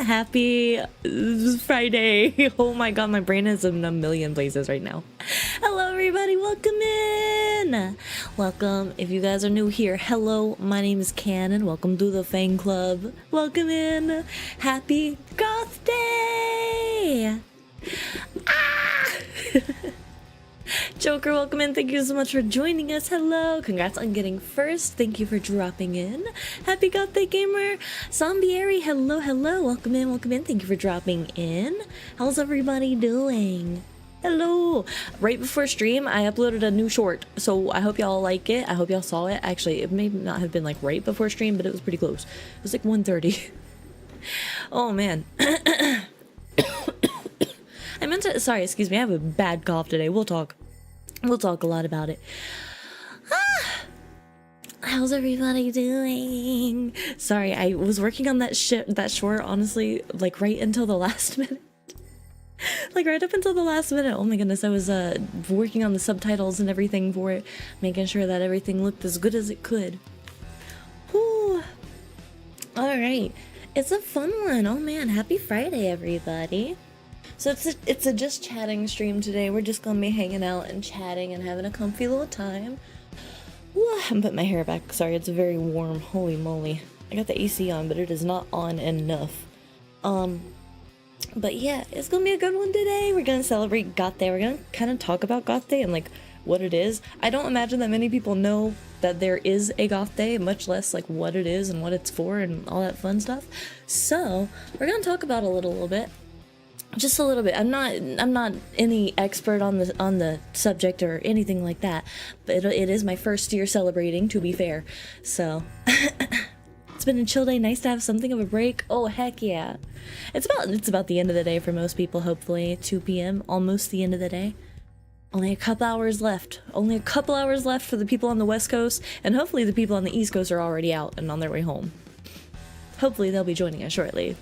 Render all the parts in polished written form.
Happy Friday. Oh my god, my brain is in a million places right now. Hello everybody, welcome in. Welcome, if you guys are new here, hello, my name is Kanon. Welcome to the fan club. Welcome in. Happy Goth Day. Ah! Joker, welcome in. Thank you so much for joining us. Hello. Congrats on getting first. Thank you for dropping in. Happy Goth Day Gamer. Zombieri, hello, hello. Welcome in, welcome in. Thank you for dropping in. How's everybody doing? Hello. Right before stream, I uploaded a new short, so I hope y'all like it. I hope y'all saw it. Actually, it may not have been like right before stream, but it was pretty close. It was like 1:30. Oh man. I meant to, sorry, excuse me, I have a bad cough today. We'll talk a lot about it. How's everybody doing? Sorry, I was working on that short, honestly, like right until the last minute. Like right up until the last minute. Oh my goodness, I was working on the subtitles and everything for it, making sure that everything looked as good as it could. Whew. Alright, it's a fun one. Oh man, happy Friday, everybody. So it's a just chatting stream today. We're just gonna be hanging out and chatting and having a comfy little time. Ooh, I'm putting my hair back. Sorry, it's very warm. Holy moly. I got the AC on, but it is not on enough. But yeah, it's gonna be a good one today. We're gonna celebrate Goth Day. We're gonna kind of talk about Goth Day and like what it is. I don't imagine that many people know that there is a Goth Day, much less like what it is and what it's for and all that fun stuff. So we're gonna talk about it a little bit. Just a little bit. I'm not any expert on the subject or anything like that, but it is my first year celebrating, to be fair. So it's been a chill day, nice to have something of a break. Oh heck yeah. It's about the end of the day for most people, hopefully. 2 p.m, almost the end of the day. Only a couple hours left. Only a couple hours left for the people on the West Coast, and hopefully the people on the East Coast are already out and on their way home. Hopefully they'll be joining us shortly.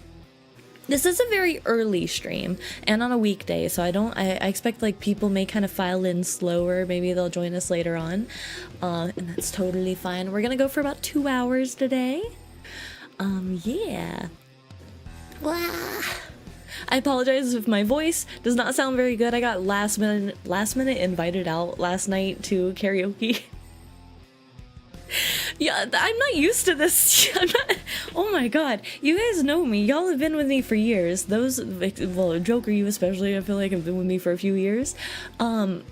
This is a very early stream and on a weekday, so I expect like people may kind of file in slower. Maybe they'll join us later on, and that's totally fine. We're gonna go for about 2 hours today. Yeah. Wah. I apologize if my voice does not sound very good. I got last minute invited out last night to karaoke. Yeah, I'm not used to this. Oh my god, you guys know me. Y'all have been with me for years. Those, well, Joker, you especially, I feel like have been with me for a few years. I'm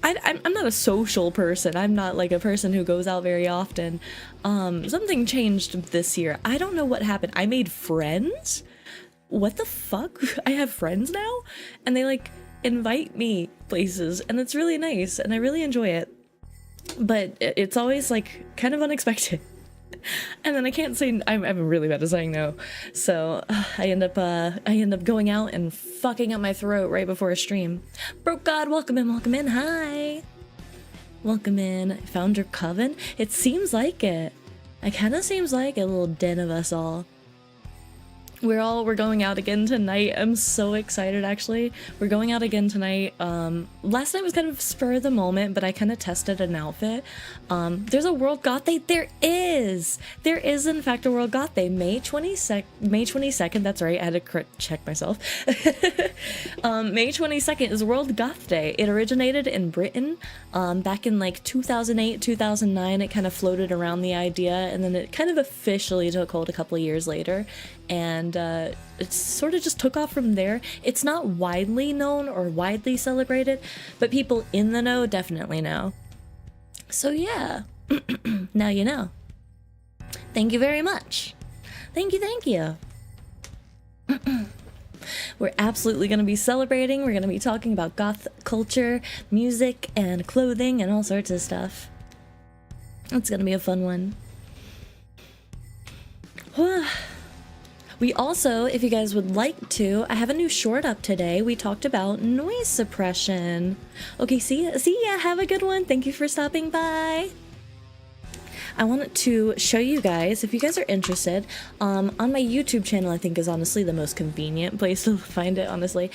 not a social person. I'm not like a person who goes out very often. Something changed this year. I don't know what happened. I made friends? What the fuck? I have friends now? And they like invite me places, and it's really nice, and I really enjoy it. But it's always like kind of unexpected. And then I can't say, I'm really bad at saying no. So I end up going out and fucking up my throat right before a stream. Broke God, welcome in, hi. Welcome in. Found your coven? It seems like it. It kind of seems like a little den of us all. We're going out again tonight. I'm so excited, actually. We're going out again tonight. Last night was kind of spur of the moment, but I kind of tested an outfit. There's a World Goth Day. There is in fact a World Goth Day. May 22nd, that's right. I had to check myself. May 22nd is World Goth Day. It originated in Britain back in like 2008, 2009. It kind of floated around the idea, and then it kind of officially took hold a couple of years later. And it sort of just took off from there. It's not widely known or widely celebrated, but people in the know definitely know. So yeah, now you know. Thank you very much. Thank you. We're absolutely going to be celebrating. We're going to be talking about goth culture, music, and clothing, and all sorts of stuff. It's going to be a fun one. We also, if you guys would like to, I have a new short up today. We talked about noise suppression. Okay, see ya, have a good one. Thank you for stopping by. I wanted to show you guys, if you guys are interested, on my YouTube channel, I think is honestly the most convenient place to find it, honestly.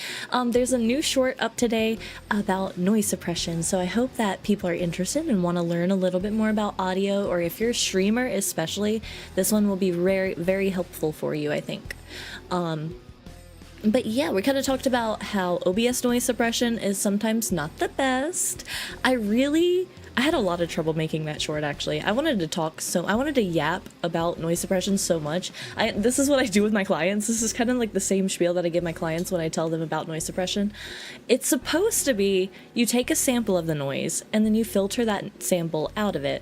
There's a new short up today about noise suppression, so I hope that people are interested and want to learn a little bit more about audio, or if you're a streamer especially, this one will be very, very helpful for you, I think. But yeah, we kind of talked about how OBS noise suppression is sometimes not the best. I had a lot of trouble making that short, actually. I wanted to yap about noise suppression so much. This is what I do with my clients. This is kind of like the same spiel that I give my clients when I tell them about noise suppression. It's supposed to be, you take a sample of the noise and then you filter that sample out of it.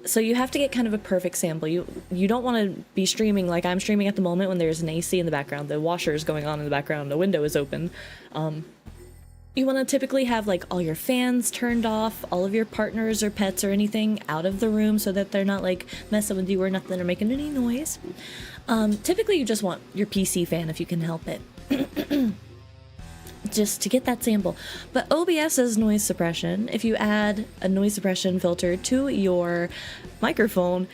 So you have to get kind of a perfect sample. You don't want to be streaming like I'm streaming at the moment when there's an AC in the background, the washer is going on in the background, the window is open. You want to typically have like all your fans turned off, all of your partners or pets or anything out of the room so that they're not like messing with you or nothing or making any noise. Typically you just want your PC fan if you can help it. Just to get that sample. But OBS's noise suppression, if you add a noise suppression filter to your microphone,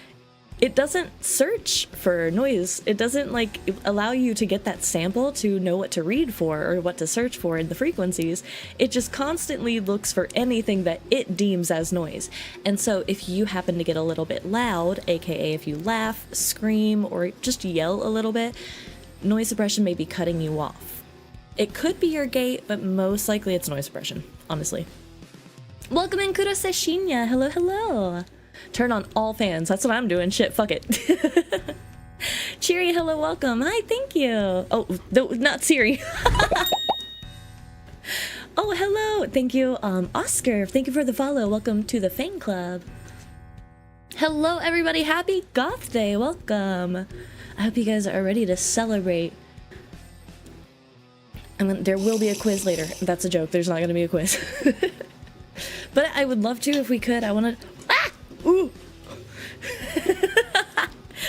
it doesn't search for noise. It doesn't like allow you to get that sample to know what to read for or what to search for in the frequencies. It just constantly looks for anything that it deems as noise. And so if you happen to get a little bit loud, aka if you laugh, scream, or just yell a little bit, noise suppression may be cutting you off. It could be your gate, but most likely it's noise suppression, honestly. Welcome in, Kurose Shinya. Hello, hello. Turn on all fans. That's what I'm doing. Shit, fuck it. Cheery, hello, welcome. Hi, thank you. Oh, no, not Siri. Oh, hello. Thank you, Oscar. Thank you for the follow. Welcome to the fan club. Hello, everybody. Happy Goth Day. Welcome. I hope you guys are ready to celebrate. There will be a quiz later. That's a joke. There's not going to be a quiz. But I would love to if we could. I want to... Ah! Ooh!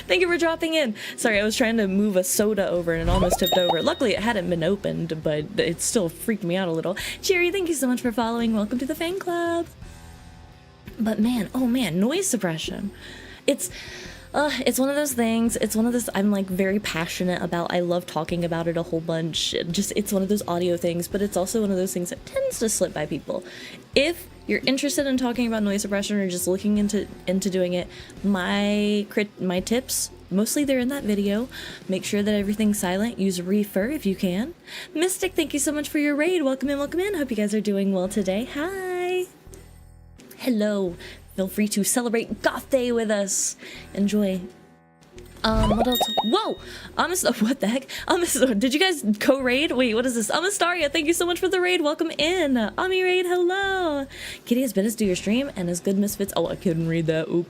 Thank you for dropping in. Sorry, I was trying to move a soda over and it almost tipped over. Luckily, it hadn't been opened, but it still freaked me out a little. Cheery, thank you so much for following. Welcome to the fan club. But man, oh man, noise suppression. It's one of those things. It's one of those I'm like very passionate about. I love talking about it a whole bunch. It's one of those audio things, but it's also one of those things that tends to slip by people. If you're interested in talking about noise suppression or just looking into doing it, my tips, mostly they're in that video. Make sure that everything's silent. Use refer if you can. Mystic, thank you so much for your raid. Welcome in, welcome in. Hope you guys are doing well today. Hi. Hello. Feel free to celebrate Goth Day with us. Enjoy. What else? Whoa! What the heck? Did you guys co-raid? Wait, what is this? Amastaria, thank you so much for the raid. Welcome in. Ami raid, hello. Kitty has business to your stream and is good misfits. Oh, I couldn't read that. Oop.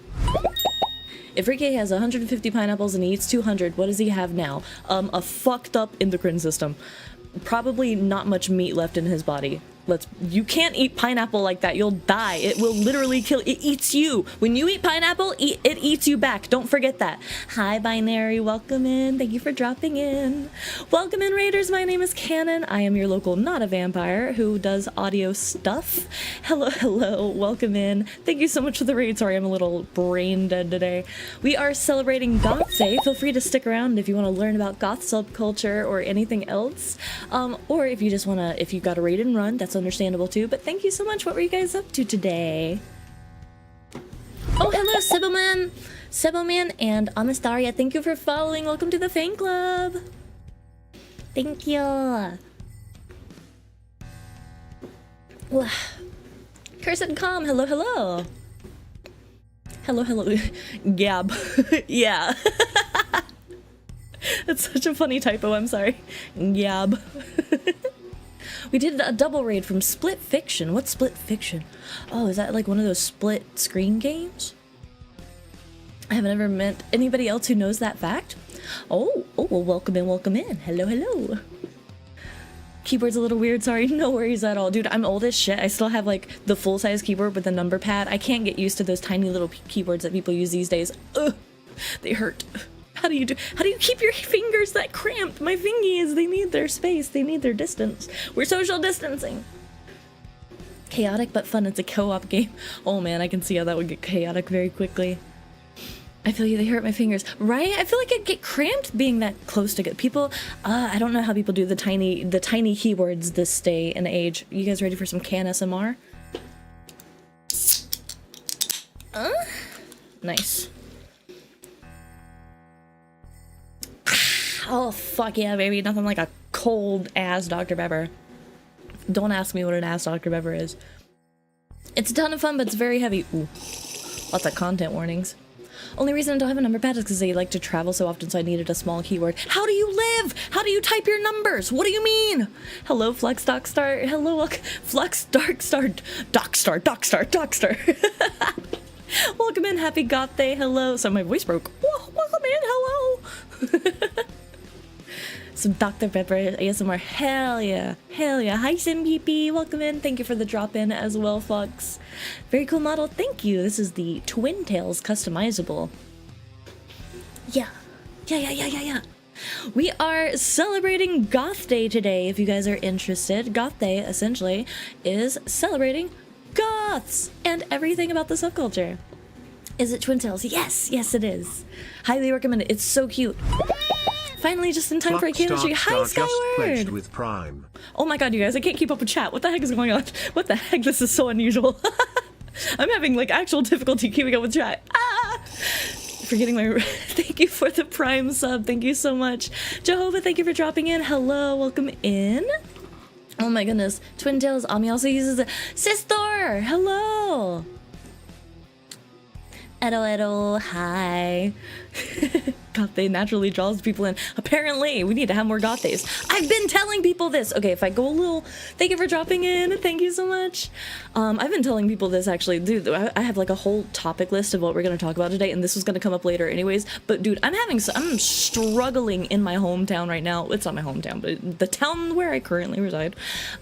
If Ricky has 150 pineapples and he eats 200, what does he have now? A fucked up endocrine system. Probably not much meat left in his body. You can't eat pineapple like that. You'll die. It will literally kill. It eats you. When you eat pineapple, it eats you back. Don't forget that. Hi, Binary. Welcome in. Thank you for dropping in. Welcome in, Raiders. My name is Kanon. I am your local not a vampire who does audio stuff. Hello, hello. Welcome in. Thank you so much for the raid. Sorry, I'm a little brain dead today. We are celebrating Goth Day. Feel free to stick around if you want to learn about goth subculture or anything else. Or if you just want to, if you've got a raid and run, that's understandable too. But thank you so much. What were you guys up to today? Oh, hello, Seboman and Amastaria. Thank you for following. Welcome to the fan club. Thank you. Cursed Calm. Hello, hello. Hello, hello. Gab. Yeah. That's such a funny typo. I'm sorry. Gab. We did a double raid from Split Fiction. What's Split Fiction? Oh, is that like one of those split screen games? I haven't ever met anybody else who knows that fact. Oh, well, welcome in, welcome in. Hello, hello. Keyboard's a little weird, sorry. No worries at all. Dude, I'm old as shit. I still have like the full-size keyboard with the number pad. I can't get used to those tiny little keyboards that people use these days. Ugh, they hurt. How do you keep your fingers that cramped? My fingies, they need their space, they need their distance. We're social distancing. Chaotic but fun. It's a co-op game. Oh man, I can see how that would get chaotic very quickly. I feel you, they hurt my fingers. Right? I feel like I'd get cramped being that close to people. I don't know how people do the tiny keyboards this day and age. You guys ready for some can SMR? Nice. Oh, fuck yeah, baby. Nothing like a cold-ass Dr. Pepper. Don't ask me what an ass Dr. Pepper is. It's a ton of fun, but it's very heavy. Ooh. Lots of content warnings. Only reason I don't have a number pad is because I like to travel so often, so I needed a small keyboard. How do you live? How do you type your numbers? What do you mean? Hello, Flux Dockstar. Hello, Flux Darkstar. Dockstar. Welcome in, happy Goth Day. Hello. So my voice broke. Welcome in. Hello. Some Dr. Pepper ASMR. Hell yeah. Hell yeah. Hi, SimPP. Welcome in. Thank you for the drop in as well, Flux. Very cool model. Thank you. This is the Twin Tails customizable. Yeah. Yeah. We are celebrating Goth Day today, if you guys are interested. Goth Day, essentially, is celebrating goths and everything about the subculture. Is it Twin Tails? Yes, it is. Highly recommend it. It's so cute. Finally, just in time for a Kanon stream. Hi, Skyward! With Prime. Oh my god, you guys, I can't keep up with chat. What the heck is going on? What the heck? This is so unusual. I'm having, like, actual difficulty keeping up with chat. Forgetting my... Thank you for the Prime sub. Thank you so much. Jehovah, thank you for dropping in. Hello, welcome in. Oh my goodness. Twin Tails, Ami also uses it. Sister! Hello! Edo, hi. Goth Day naturally draws people in. Apparently, we need to have more Goth Days. I've been telling people this. Okay, if I go a little... Thank you for dropping in. Thank you so much. I've been telling people this, actually. Dude, I have like a whole topic list of what we're going to talk about today, and this was going to come up later anyways. But dude, I'm struggling in my hometown right now. It's not my hometown, but the town where I currently reside.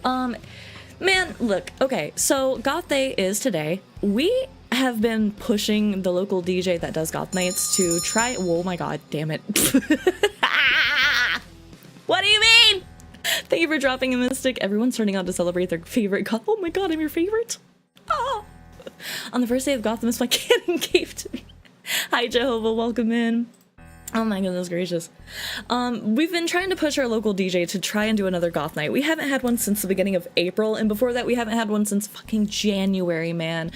Man, look. Okay, so Goth Day is today. We have been pushing the local DJ that does Goth Nights to try... Whoa, my god, damn it. What do you mean? Thank you for dropping a Mystic. Everyone's turning out to celebrate their favorite Goth. Oh my god, I'm your favorite. Ah. On the first day of Gothamus, my Kanon gave to me. Hi, Jehovah, welcome in. Oh my goodness gracious. We've been trying to push our local DJ to try and do another Goth Night. We haven't had one since the beginning of April, and before that we haven't had one since fucking January, man.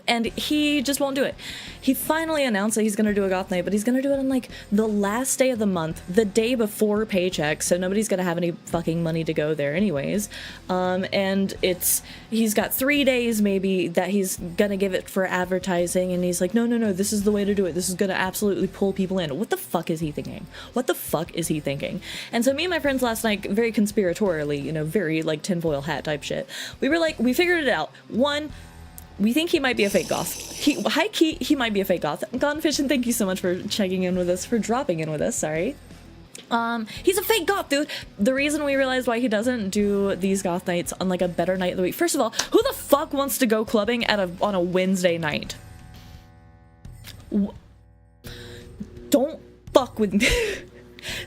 And he just won't do it. He finally announced that he's gonna do a Goth Night, but he's gonna do it on like the last day of the month, the day before paycheck, so nobody's gonna have any fucking money to go there anyways. And he's got 3 days maybe that he's gonna give it for advertising, and he's like, no, this is the way to do it. This is gonna absolutely pull people in. What the fuck is he thinking? What the fuck is he thinking? And so me and my friends last night, very conspiratorially, you know, very like tinfoil hat type shit, we were like, we figured it out. One, we think he might be a fake goth. High key, he might be a fake goth. Gonfish, and thank you so much for checking in with us, for dropping in with us, sorry. He's a fake goth, dude. The reason we realized why he doesn't do these Goth Nights on like a better night of the week. First of all, who the fuck wants to go clubbing on a Wednesday night? Don't fuck with me.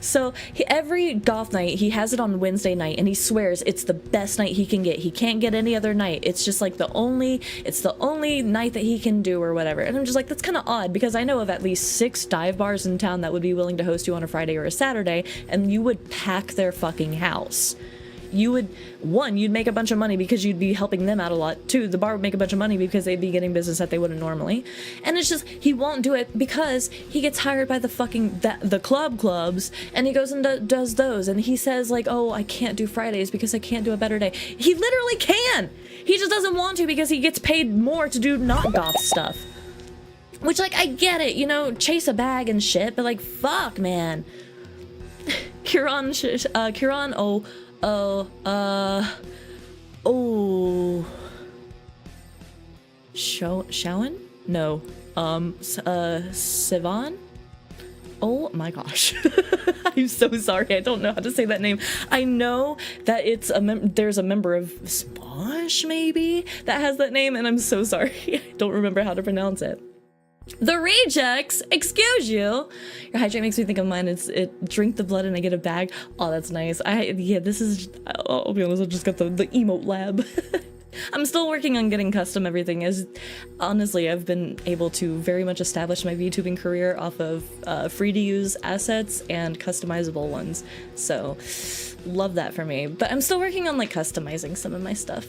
So every Goth Night, he has it on Wednesday night, and he swears it's the best night he can get. He can't get any other night. It's just like it's the only night that he can do or whatever. And I'm just like, that's kind of odd, because I know of at least 6 dive bars in town that would be willing to host you on a Friday or a Saturday, and you would pack their fucking house. You would, one, you'd make a bunch of money because you'd be helping them out a lot. 2, the bar would make a bunch of money because they'd be getting business that they wouldn't normally. And it's just, he won't do it because he gets hired by the fucking, the clubs, and he goes and does those. And he says like, oh, I can't do Fridays because I can't do a better day. He literally can! He just doesn't want to because he gets paid more to do not goth stuff. Which, like, I get it, you know, chase a bag and shit, but like, fuck, man. Kiran, Shawan? No. Sivan? Oh my gosh. I'm so sorry. I don't know how to say that name. I know that it's there's a member of Sposh, maybe, that has that name, and I'm so sorry. I don't remember how to pronounce it. The Rejects, excuse you. Your hydrate makes me think of mine. It drink the blood and I get a bag. Oh, that's nice. Yeah, this is, I'll be honest, I just got the emote lab. I'm still working on getting custom everything, as honestly I've been able to very much establish my VTubing career off of free to use assets and customizable ones. So love that for me. But I'm still working on like customizing some of my stuff.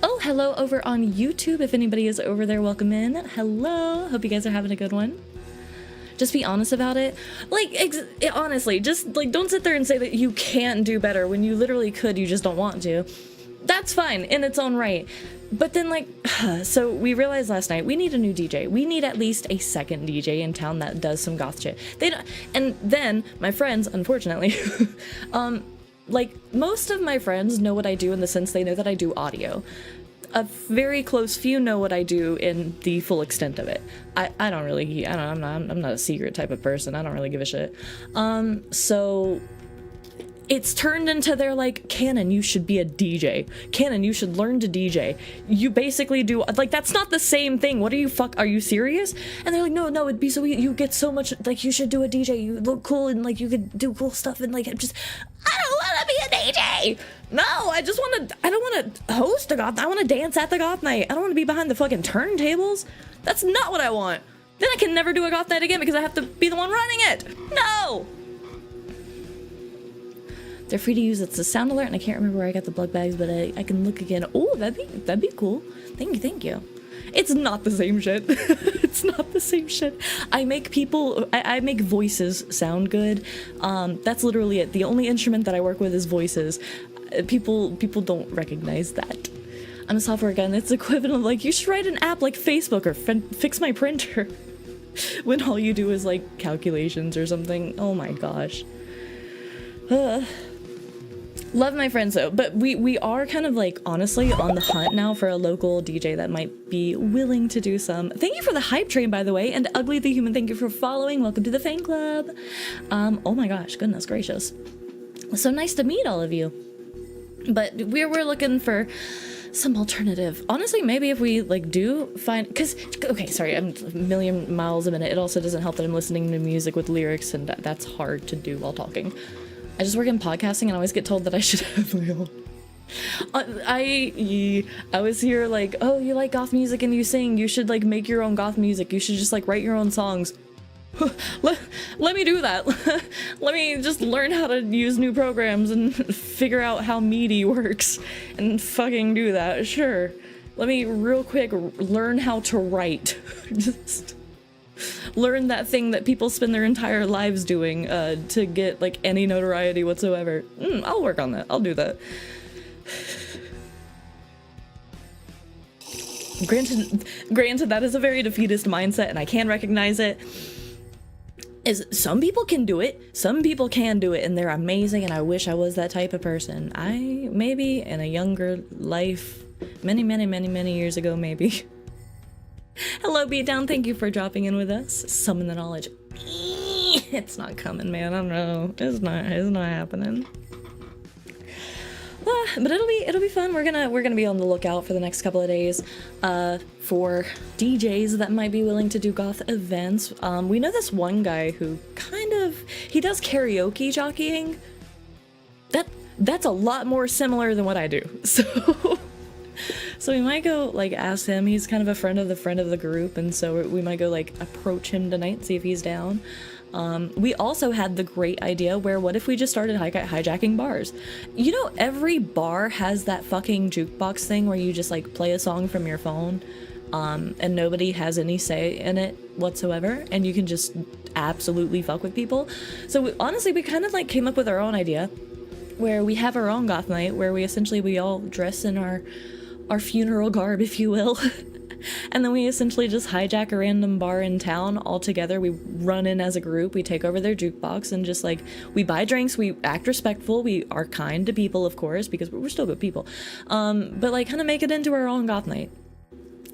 Oh, hello over on YouTube. If anybody is over there, welcome in. Hello. Hope you guys are having a good one. Just be honest about it. Like, honestly, just, like, don't sit there and say that you can't do better when you literally could, you just don't want to. That's fine in its own right. But then, like, so we realized last night we need a new DJ. We need at least a second DJ in town that does some goth shit. They don't, and then my friends, unfortunately, like, most of my friends know what I do in the sense they know that I do audio. A very close few know what I do in the full extent of it. I don't really, I'm not a secret type of person. I don't really give a shit. So it's turned into they're like, Kanon, you should be a DJ. Kanon, you should learn to DJ. You basically do, like, that's not the same thing. What are you serious? And they're like, no, it'd be so, you get so much, like, you should do a DJ. You look cool and, like, you could do cool stuff and, like, I don't want to be a DJ. No, I don't want to host a goth. I want to dance at the goth night. I don't want to be behind the fucking turntables. That's not what I want. Then I can never do a goth night again because I have to be the one running it. No. They're free to use. It's a sound alert, and I can't remember where I got the blood bags, but I can look again. Oh, that'd be cool. Thank you. It's not the same shit. It's not the same shit. I make voices sound good. That's literally it. The only instrument that I work with is voices. People don't recognize that. I'm a software guy, and it's the equivalent of, like, you should write an app like Facebook or fix my printer when all you do is, like, calculations or something. Oh my gosh. Love my friends though, but we are kind of, like, honestly on the hunt now for a local DJ that might be willing to do some. Thank you for the hype train, by the way, and Ugly the Human, thank you for following. Welcome to the fan club. Oh my gosh, goodness gracious. So nice to meet all of you. But we're looking for some alternative. Honestly, maybe if we, like, do find, because, okay, sorry, I'm a million miles a minute. It also doesn't help that I'm listening to music with lyrics, and that's hard to do while talking. I just work in podcasting and I always get told that I should have my own. I was here like, oh, you like goth music and you sing, you should, like, make your own goth music. You should just, like, write your own songs. Let me do that. Let me just learn how to use new programs and figure out how MIDI works and fucking do that. Sure. Let me real quick learn how to write. Just learn that thing that people spend their entire lives doing to get, like, any notoriety whatsoever. I'll work on that. I'll do that. Granted, that is a very defeatist mindset, and I can recognize it. Is some people can do it. Some people can do it, and they're amazing, and I wish I was that type of person. I, maybe, in a younger life, many years ago, maybe. Hello, Beatdown. Thank you for dropping in with us. Summon the knowledge. It's not coming, man. I don't know. It's not happening. But it'll be fun. We're gonna be on the lookout for the next couple of days for DJs that might be willing to do goth events. We know this one guy who he does karaoke jockeying. That's a lot more similar than what I do. So we might go, like, ask him. He's kind of a friend of the group, and so we might go, like, approach him tonight, see if he's down. We also had the great idea where, what if we just started hijacking bars? You know, every bar has that fucking jukebox thing where you just, like, play a song from your phone, and nobody has any say in it whatsoever, and you can just absolutely fuck with people. So honestly, we kind of, like, came up with our own idea where we have our own goth night where we all dress in our funeral garb, if you will. And then we essentially just hijack a random bar in town all together. We run in as a group, we take over their jukebox, and just, like, we buy drinks, we act respectful, we are kind to people, of course, because we're still good people. But, like, kind of make it into our own goth night.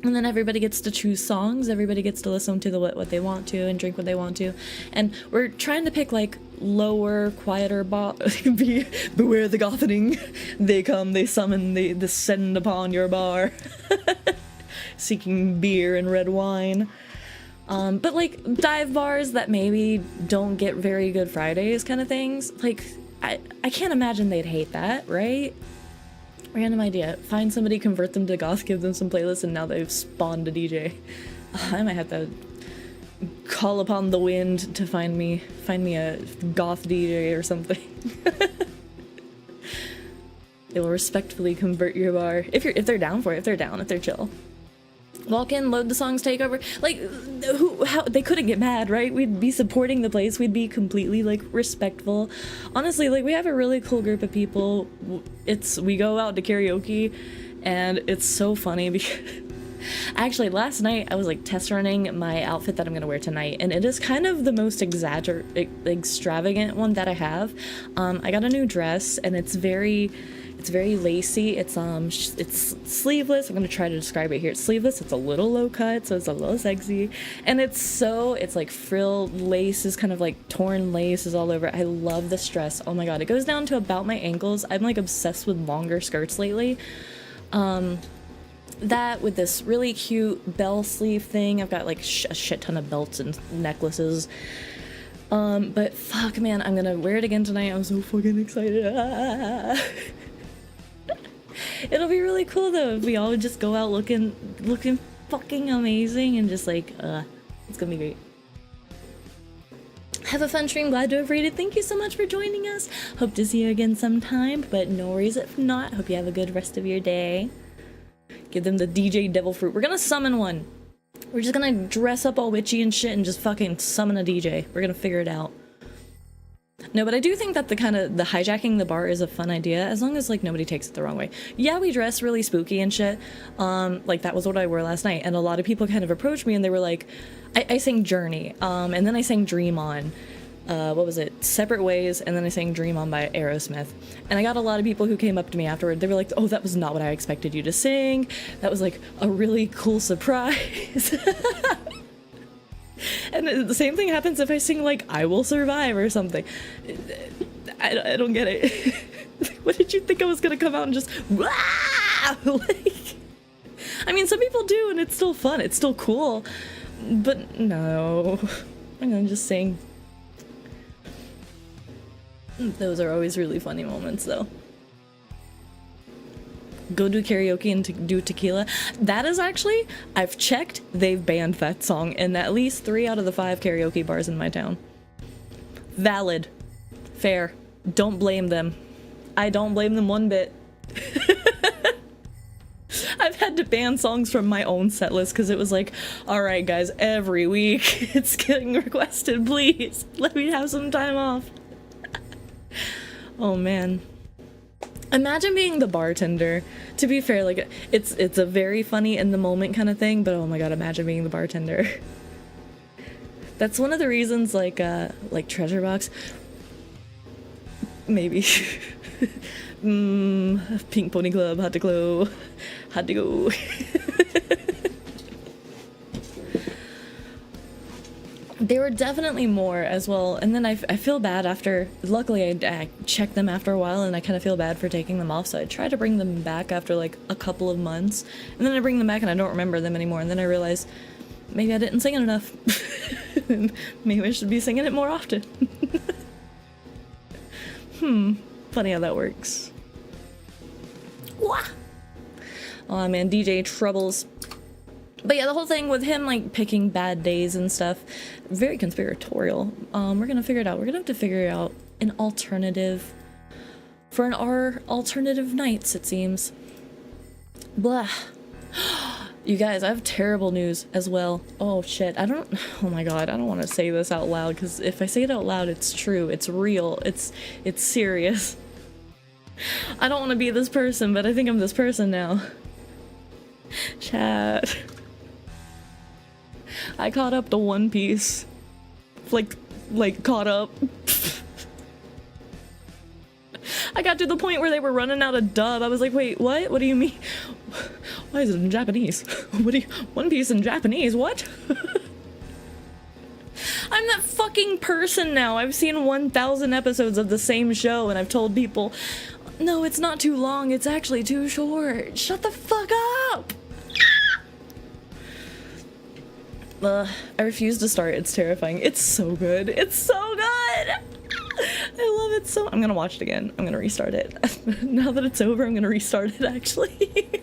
And then everybody gets to choose songs, everybody gets to listen to what they want to and drink what they want to. And we're trying to pick, like, lower, quieter beware the gothening. They come, they summon, they descend upon your bar. Seeking beer and red wine. But, like, dive bars that maybe don't get very good Fridays kind of things. Like, I can't imagine they'd hate that, right? Random idea. Find somebody, convert them to goth, give them some playlists, and now they've spawned a DJ. I might have to call upon the wind to find me a goth DJ or something. They will respectfully convert your bar if they're down for it, if they're chill. walk in, load the songs, take over. Like, how they couldn't get mad, right? We'd be supporting the place. We'd be completely like respectful. Honestly, like we have a really cool group of people. We go out to karaoke, and it's so funny because actually last night I was like test running my outfit that I'm gonna wear tonight, and it is kind of the most extravagant one that I have. I got a new dress, and it's very lacy. It's sleeveless. I'm gonna try to describe it here. It's sleeveless. It's a little low cut, so it's a little sexy, and it's like frilled laces, kind of like torn laces all over. I love this dress. Oh my god, it goes down to about my ankles. I'm like obsessed with longer skirts lately. That with this really cute bell sleeve thing. I've got like a shit ton of belts and necklaces. But fuck, man, I'm gonna wear it again tonight. I'm so fucking excited. It'll be really cool though if we all just go out looking fucking amazing and just like it's gonna be great. Have a fun stream. Glad to have rated. Thank you so much for joining us. Hope to see you again sometime, but no worries if not. Hope you have a good rest of your day. Give them the DJ devil fruit. We're gonna summon one. We're just gonna dress up all witchy and shit and just fucking summon a DJ. We're gonna figure it out. No, but I do think that the hijacking the bar is a fun idea, as long as like nobody takes it the wrong way. Yeah, we dress really spooky and shit. Like that was what I wore last night, and a lot of people kind of approached me and they were like, I sang Journey, and then I sang Dream On. What was it? Separate Ways, and then I sang Dream On by Aerosmith. And I got a lot of people who came up to me afterward. They were like, oh, that was not what I expected you to sing. That was like a really cool surprise. And the same thing happens if I sing like I Will Survive or something. I don't get it. What did you think I was gonna come out and just wah! Like, I mean, some people do, and it's still fun. It's still cool. But no, I'm gonna just sing. Those are always really funny moments, though. Go do karaoke and do tequila. That is actually, I've checked, they've banned that song in at least 3 out of the 5 karaoke bars in my town. Valid. Fair. Don't blame them. I don't blame them one bit. I've had to ban songs from my own set list because it was like, alright guys, every week it's getting requested, please. Let me have some time off. Oh man. Imagine being the bartender. To be fair, like it's a very funny in the moment kind of thing, but oh my god, imagine being the bartender. That's one of the reasons like Treasure Box. Maybe. Pink Pony Club, had to go. They were definitely more as well, and then I feel bad after. Luckily, I checked them after a while, and I kind of feel bad for taking them off. So I try to bring them back after like a couple of months, and then I bring them back, and I don't remember them anymore. And then I realize maybe I didn't sing it enough. Maybe I should be singing it more often. Funny how that works. Wah! Oh man, DJ Troubles. But yeah, the whole thing with him like picking bad days and stuff, very conspiratorial. We're gonna figure it out. We're gonna have to figure out an alternative for our alternative nights, it seems. Blah. You guys, I have terrible news as well. Oh shit, oh my god, I don't want to say this out loud, because if I say it out loud, it's true, it's real, it's serious. I don't want to be this person, but I think I'm this person now. Chat. I caught up to One Piece. Like caught up. I got to the point where they were running out of dub. I was like, wait, what? What do you mean? Why is it in Japanese? One Piece in Japanese? What? I'm that fucking person now. I've seen 1,000 episodes of the same show, and I've told people, no, it's not too long. It's actually too short. Shut the fuck up. I refuse to start. It's terrifying. It's so good. It's so good. I love it so. I'm gonna watch it again. I'm gonna restart it. Now that it's over, I'm gonna restart it actually.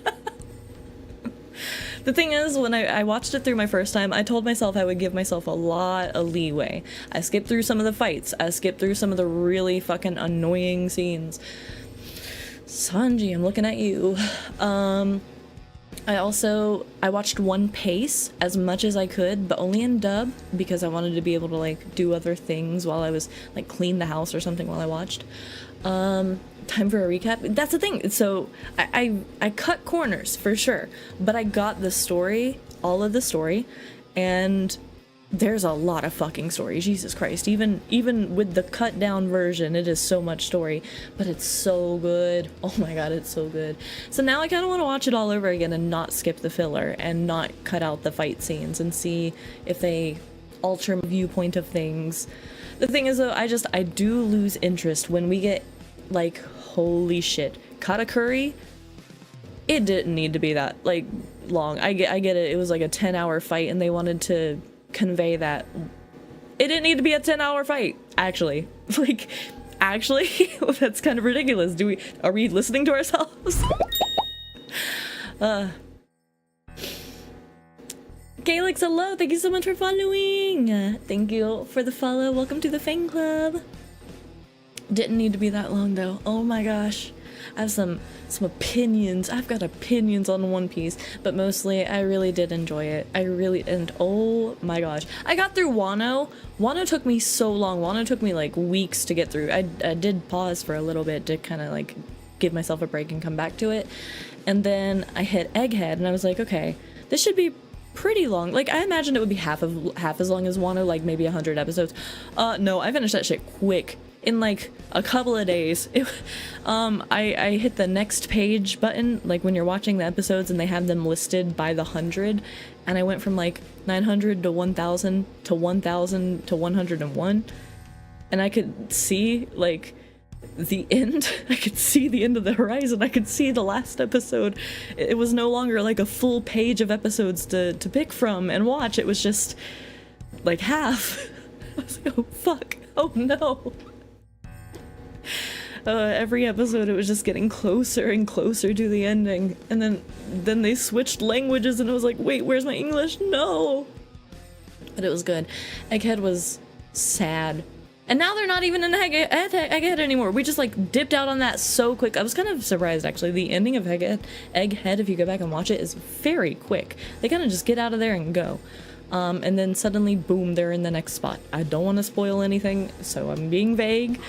The thing is, when I watched it through my first time, I told myself I would give myself a lot of leeway. I skipped through some of the fights. I skipped through some of the really fucking annoying scenes. Sanji, I'm looking at you. I watched One Piece as much as I could, but only in dub because I wanted to be able to like do other things while I was like clean the house or something while I watched. Time for a recap. That's the thing. So I cut corners for sure, but I got the story, all of the story, and there's a lot of fucking story. Jesus Christ. Even with the cut down version, it is so much story, but it's so good. Oh my god, it's so good. So now I kind of want to watch it all over again and not skip the filler and not cut out the fight scenes and see if they alter my viewpoint of things. The thing is though, I do lose interest when we get like, holy shit, Katakuri, it didn't need to be that like long. I get it. It was like a 10-hour fight and they wanted to convey that it didn't need to be a 10-hour fight, actually. Like, actually, that's kind of ridiculous. Are we listening to ourselves? Calyx, hello, thank you so much for following. Thank you for the follow. Welcome to the fan club. Didn't need to be that long though. Oh my gosh. I have some opinions. I've got opinions on One Piece, but mostly I really did enjoy it. And oh my gosh. I got through Wano. Wano took me so long. Wano took me like weeks to get through. I did pause for a little bit to kind of like give myself a break and come back to it. And then I hit Egghead and I was like, okay, this should be pretty long. Like I imagined it would be half as long as Wano, like maybe 100 episodes. No, I finished that shit quick. In like a couple of days. I hit the next page button, like when you're watching the episodes and they have them listed by the 100, and I went from like 900 to 1000 to 1000 to 101, and I could see like the end. I could see the end of the horizon. I could see the last episode. It was no longer like a full page of episodes to pick from and watch. It was just like half. I was like, oh fuck, oh no. Every episode it was just getting closer and closer to the ending, and then they switched languages and I was like, wait, where's my English? No. But it was good. Egghead was sad, and now they're not even in Egghead anymore. We just like dipped out on that so quick. I was kind of surprised actually. The ending of Egghead, if you go back and watch it, is very quick. They kind of just get out of there and go. And then suddenly, boom, they're in the next spot. I don't want to spoil anything, so I'm being vague.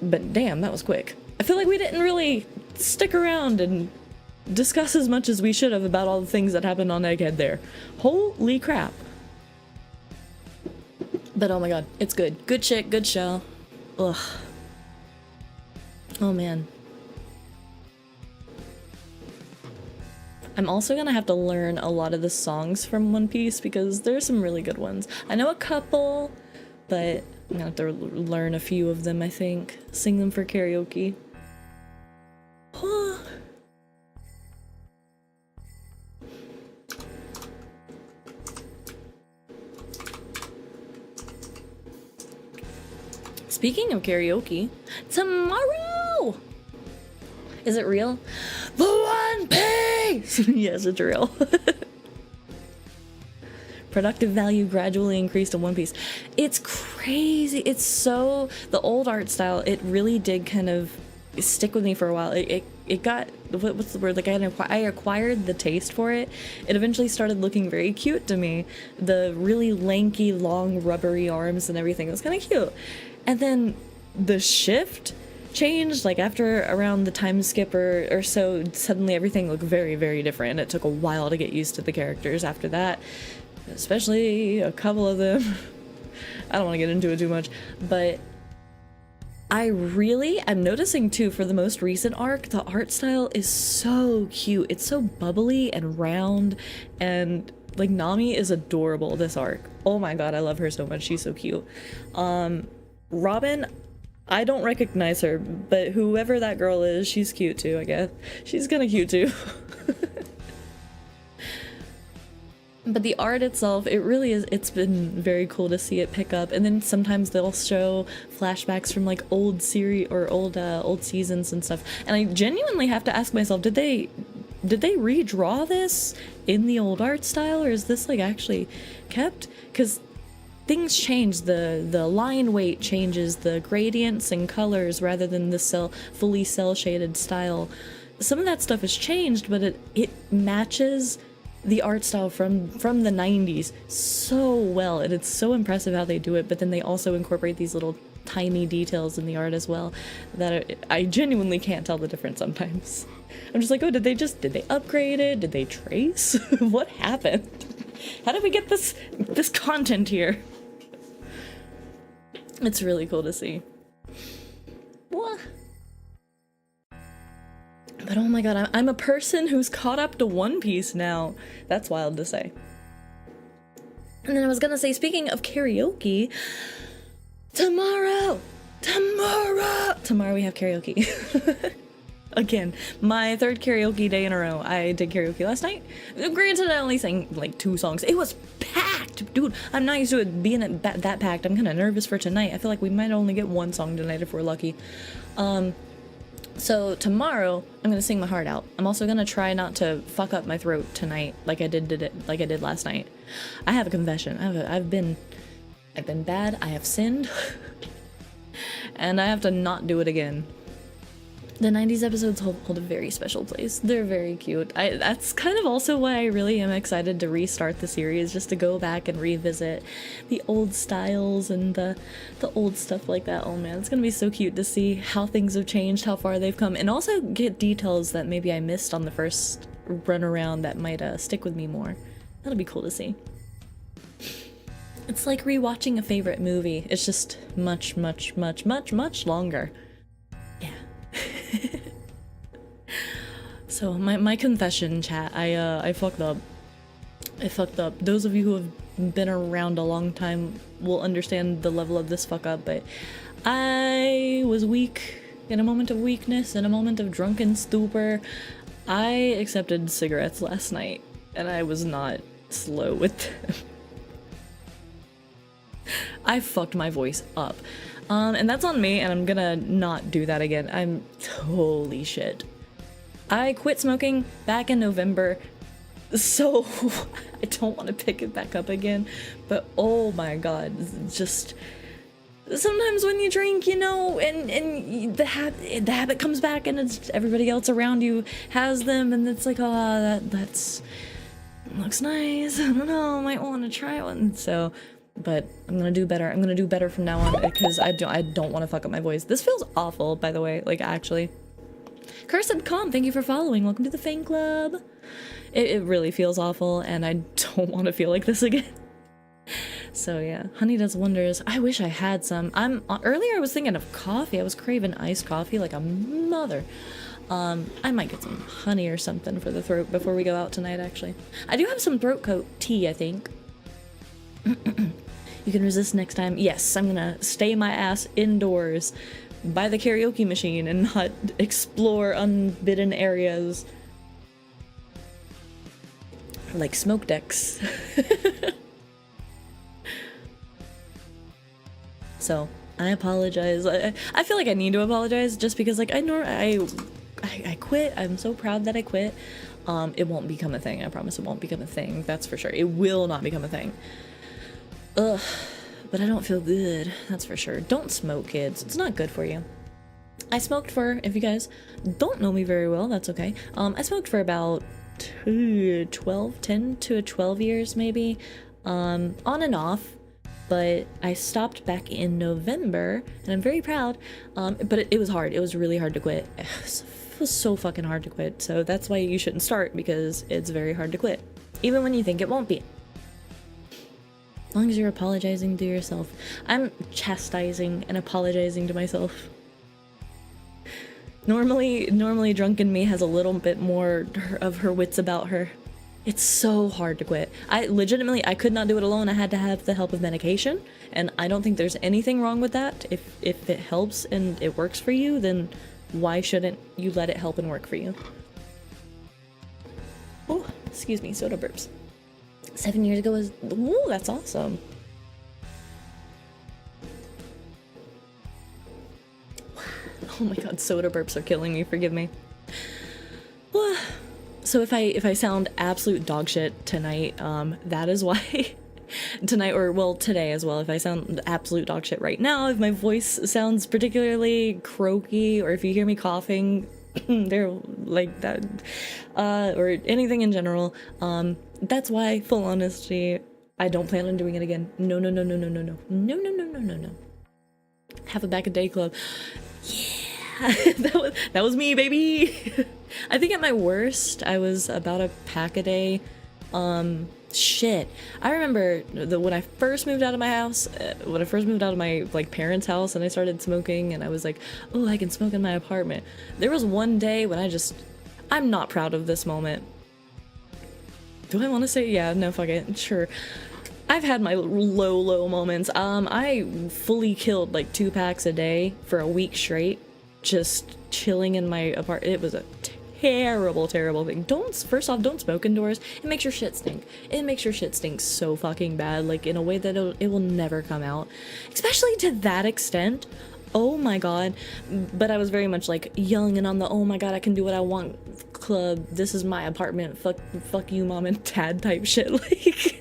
But damn, that was quick. I feel like we didn't really stick around and discuss as much as we should have about all the things that happened on Egghead there. Holy crap. But oh my god, it's good. Good shit, good show. Ugh. Oh man. I'm also gonna have to learn a lot of the songs from One Piece because there's some really good ones. I know a couple, but I'm gonna have to learn a few of them, I think. Sing them for karaoke. Speaking of karaoke, tomorrow! Is it real? The One Piece! Yes, it's real. Productive value gradually increased in One Piece. It's crazy. It's so... The old art style, it really did kind of stick with me for a while. It got... What's the word? Like, I acquired the taste for it. It eventually started looking very cute to me. The really lanky, long, rubbery arms and everything. It was kind of cute. And then the shift changed, like after around the time skip or so, suddenly everything looked very, very different. And it took a while to get used to the characters after that. Especially a couple of them. I don't want to get into it too much, but I'm noticing too, for the most recent arc, the art style is so cute. It's so bubbly and round, and like Nami is adorable this arc. Oh my god, I love her so much. She's so cute. Robin, I don't recognize her, but whoever that girl is, she's cute too, I guess. She's kind of cute too. But the art itself, it really is, it's been very cool to see it pick up. And then sometimes they'll show flashbacks from like old series or old seasons and stuff. And I genuinely have to ask myself, did they redraw this in the old art style, or is this like actually kept? Because things change, the line weight changes, the gradients and colors rather than the fully cell shaded style some of that stuff has changed, but it matches the art style from the 90s so well, and it's so impressive how they do it. But then they also incorporate these little tiny details in the art as well that I genuinely can't tell the difference sometimes. I'm just like, oh, did they upgrade it? Did they trace? What happened? How did we get this content here? It's really cool to see. What? But oh my god, I'm a person who's caught up to One Piece now. That's wild to say. And then I was gonna say, speaking of karaoke, tomorrow we have karaoke. Again, my third karaoke day in a row. I did karaoke last night. Granted, I only sang like 2 songs. It was packed, dude. I'm not used to it being that packed. I'm kind of nervous for tonight. I feel like we might only get 1 song tonight if we're lucky. So tomorrow I'm gonna sing my heart out. I'm also gonna try not to fuck up my throat tonight, like I did last night. I have a confession. I've been bad. I have sinned, and I have to not do it again. The 90s episodes hold a very special place. They're very cute. That's kind of also why I really am excited to restart the series, just to go back and revisit the old styles and the old stuff like that. Oh man, it's gonna be so cute to see how things have changed, how far they've come, and also get details that maybe I missed on the first run around that might stick with me more. That'll be cool to see. It's like rewatching a favorite movie. It's just much, much, much, much, much longer. So my confession, chat, I fucked up. I fucked up. Those of you who have been around a long time will understand the level of this fuck up, but I was weak in a moment of weakness, in a moment of drunken stupor. I accepted cigarettes last night, and I was not slow with them. I fucked my voice up. And that's on me, and I'm gonna not do that again. I'm holy shit. I quit smoking back in November, so I don't want to pick it back up again, but oh my god, just sometimes when you drink, you know, and the habit comes back, and it's everybody else around you has them, and it's like, oh, that's looks nice, I don't know, I might want to try one. So but I'm gonna do better. I'm gonna do better from now on, because I don't want to fuck up my voice. This feels awful, by the way, like actually. Cursed Calm, thank you for following. Welcome to the fan club. It really feels awful, and I don't want to feel like this again. So yeah, honey does wonders. I wish I had some. Earlier I was thinking of coffee. I was craving iced coffee like a mother. I might get some honey or something for the throat before we go out tonight, actually. I do have some throat coat tea, I think. You can resist next time. Yes, I'm gonna stay my ass indoors by the karaoke machine and not explore unbidden areas like smoke decks. So I apologize. I feel like I need to apologize just because, like, I quit. I'm so proud that I quit. It won't become a thing. I promise it won't become a thing. That's for sure. It will not become a thing. Ugh, but I don't feel good, that's for sure. Don't smoke, kids. It's not good for you. I smoked for, if you guys don't know me very well, that's okay. I smoked for about 10 to 12 years maybe, on and off, but I stopped back in November, and I'm very proud, but it was hard. It was really hard to quit. It was so fucking hard to quit, so that's why you shouldn't start, because it's very hard to quit, even when you think it won't be. As long as you're apologizing to yourself. I'm chastising and apologizing to myself. Normally drunken me has a little bit more of her wits about her. It's so hard to quit. I could not do it alone. I had to have the help of medication, and I don't think there's anything wrong with that. If it helps and it works for you, then why shouldn't you let it help and work for you? Oh, excuse me, soda burps. 7 years ago was, ooh, that's awesome. Oh my god, soda burps are killing me, forgive me. So if I sound absolute dog shit tonight, that is why. Tonight, or well, today as well, if I sound absolute dog shit right now, if my voice sounds particularly croaky, or if you hear me coughing They're like that, or anything in general. That's why, full honesty, I don't plan on doing it again. No, no, no, no, no, no, no, no, no, no, no, no, no. Have a back a day club. Yeah, that was me, baby. I think at my worst, I was about a pack a day. Shit. I remember when I first moved out of my house, when I first moved out of my like parents' house and I started smoking and I was like, oh, I can smoke in my apartment. There was one day when I'm not proud of this moment. Do I want to say? Yeah, no, fuck it. Sure. I've had my low moments. I fully killed like 2 packs a day for a week straight, just chilling in my apartment. It was a terrible thing. First off, don't smoke indoors. It makes your shit stink. It makes your shit stink so fucking bad, like in a way that it will never come out, especially to that extent. Oh my god. But I was very much like young and on the oh my god I can do what I want club. This is my apartment. Fuck you mom and dad type shit. Like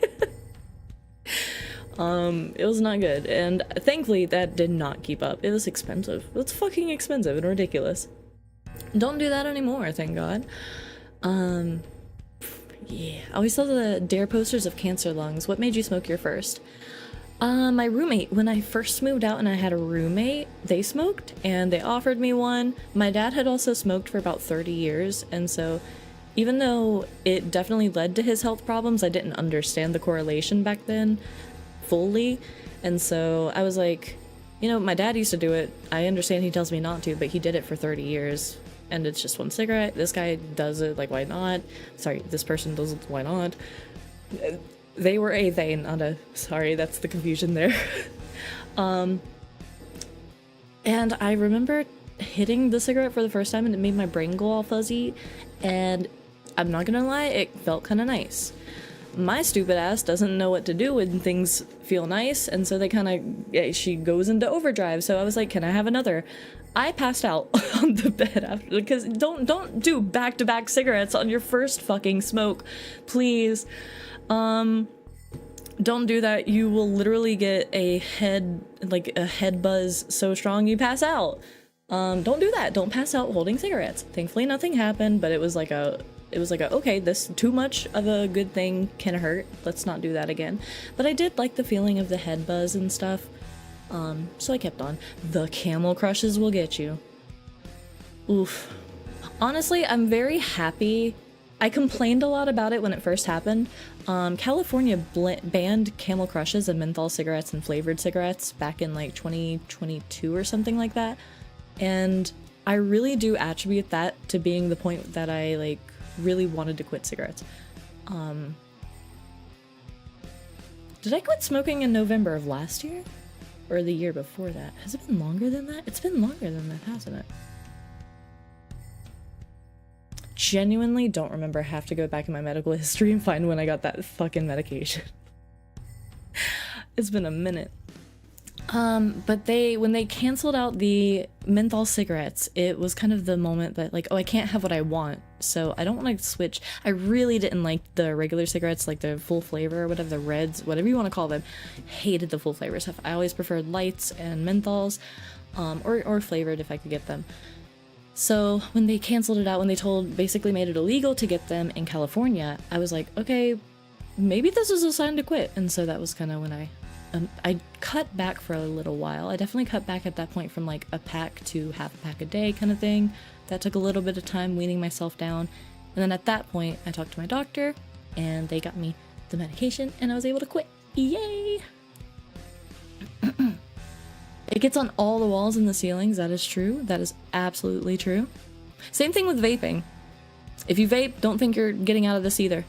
it was not good, and thankfully that did not keep up. It was expensive. It's fucking expensive and ridiculous. Don't do that anymore, thank God. Yeah. I always saw the dare posters of cancer lungs. What made you smoke your first? My roommate, when I first moved out and I had a roommate, they smoked and they offered me one. My dad had also smoked for about 30 years, and so even though it definitely led to his health problems, I didn't understand the correlation back then fully. And so I was like, you know, my dad used to do it. I understand he tells me not to, but he did it for 30 years. And it's just one cigarette. This guy does it, like, why not? Sorry, this person does it, why not? They were a they, not a... Sorry, that's the confusion there. And I remember hitting the cigarette for the first time and it made my brain go all fuzzy. And I'm not gonna lie, it felt kind of nice. My stupid ass doesn't know what to do when things feel nice, and so she goes into overdrive. So I was like, can I have another? I passed out on the bed after, because don't do back-to-back cigarettes on your first fucking smoke, please. Don't do that. You will literally get a head buzz so strong you pass out. Don't do that. Don't pass out holding cigarettes. Thankfully nothing happened, but it was like okay, this too much of a good thing can hurt. Let's not do that again. But I did like the feeling of the head buzz and stuff. So I kept on. The Camel Crushes will get you. Oof. Honestly, I'm very happy. I complained a lot about it when it first happened. California banned Camel Crushes and menthol cigarettes and flavored cigarettes back in like 2022 or something like that. And I really do attribute that to being the point that I like really wanted to quit cigarettes. Did I quit smoking in November of last year? Or the year before that? Has it been longer than that? It's been longer than that, hasn't it? Genuinely don't remember. Have to go back in my medical history and find when I got that fucking medication. It's been a minute. But when they canceled out the menthol cigarettes, it was kind of the moment that like, oh, I can't have what I want, so I don't want to switch. I really didn't like the regular cigarettes, like the full flavor or whatever, the reds, whatever you want to call them. Hated the full flavor stuff. I always preferred lights and menthols, or flavored if I could get them. So when they canceled it out, when they basically made it illegal to get them in California, I was like, okay, maybe this is a sign to quit. And so that was kind of when I cut back for a little while. I definitely cut back at that point from like a pack to half a pack a day kind of thing. That took a little bit of time weaning myself down. And then at that point, I talked to my doctor and they got me the medication and I was able to quit. Yay! It gets on all the walls and the ceilings. That is true. That is absolutely true. Same thing with vaping. If you vape, don't think you're getting out of this either.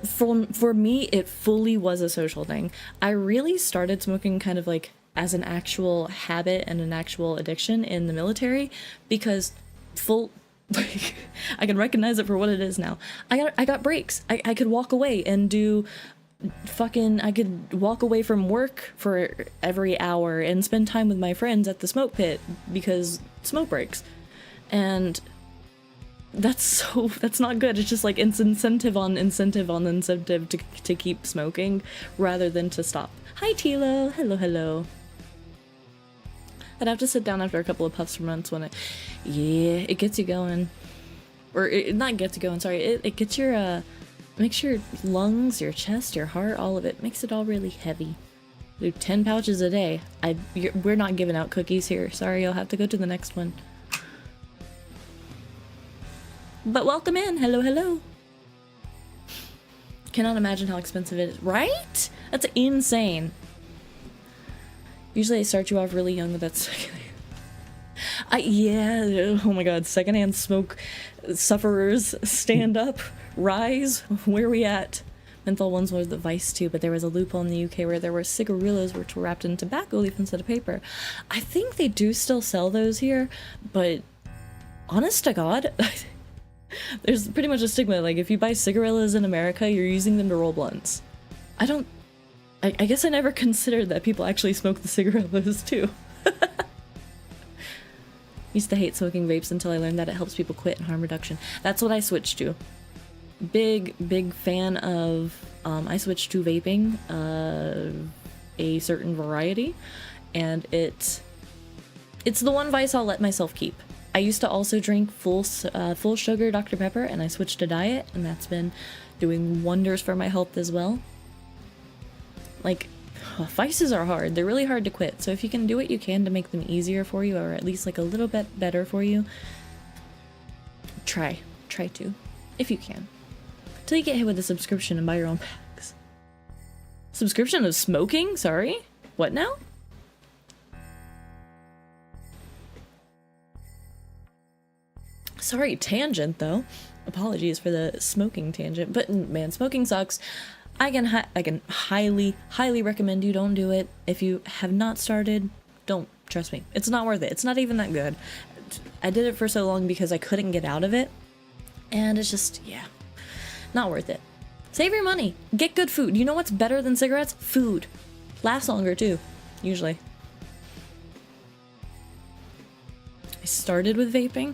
For me, it fully was a social thing. I really started smoking kind of like as an actual habit and an actual addiction in the military because like, I can recognize it for what it is now. I got breaks. I could walk away and do I could walk away from work for every hour and spend time with my friends at the smoke pit because smoke breaks. And that's not good. It's just like it's incentive on incentive on incentive to keep smoking rather than to stop. Hi Tilo, hello. I'd have to sit down after a couple of puffs for months when it gets you going. Or it not gets you going, sorry. It gets your, makes your lungs, your chest, your heart, all of it, makes it all really heavy. Do 10 pouches a day. We're not giving out cookies here. Sorry, you'll have to go to the next one. But welcome in. Hello, hello. Cannot imagine how expensive it is. Right? That's insane. Usually they start you off really young, but that's... yeah, oh my god, secondhand smoke sufferers, stand up, rise, where are we at? Menthol ones were the vice too, but there was a loophole in the UK where there were cigarillos which were wrapped in tobacco leaf instead of paper. I think they do still sell those here, but honest to god, there's pretty much a stigma, like if you buy cigarillos in America, you're using them to roll blunts. I guess I never considered that people actually smoke the cigarillos too. Used to hate smoking vapes until I learned that it helps people quit and harm reduction. That's what I switched to. Big fan of, I switched to vaping, a certain variety, and it's the one vice I'll let myself keep. I used to also drink full sugar Dr. Pepper, and I switched to diet, and that's been doing wonders for my health as well. Like, vices are hard. They're really hard to quit, so if you can do what you can to make them easier for you, or at least like a little bit better for you, try to, if you can. Till you get hit with a subscription and buy your own packs. Subscription of smoking? Sorry? What now? Sorry, tangent though. Apologies for the smoking tangent, but man, smoking sucks. I can highly recommend you don't do it. If you have not started, don't. Trust me. It's not worth it. It's not even that good. I did it for so long because I couldn't get out of it. And it's just, yeah, not worth it. Save your money. Get good food. You know what's better than cigarettes? Food. Lasts longer too, usually. I started with vaping.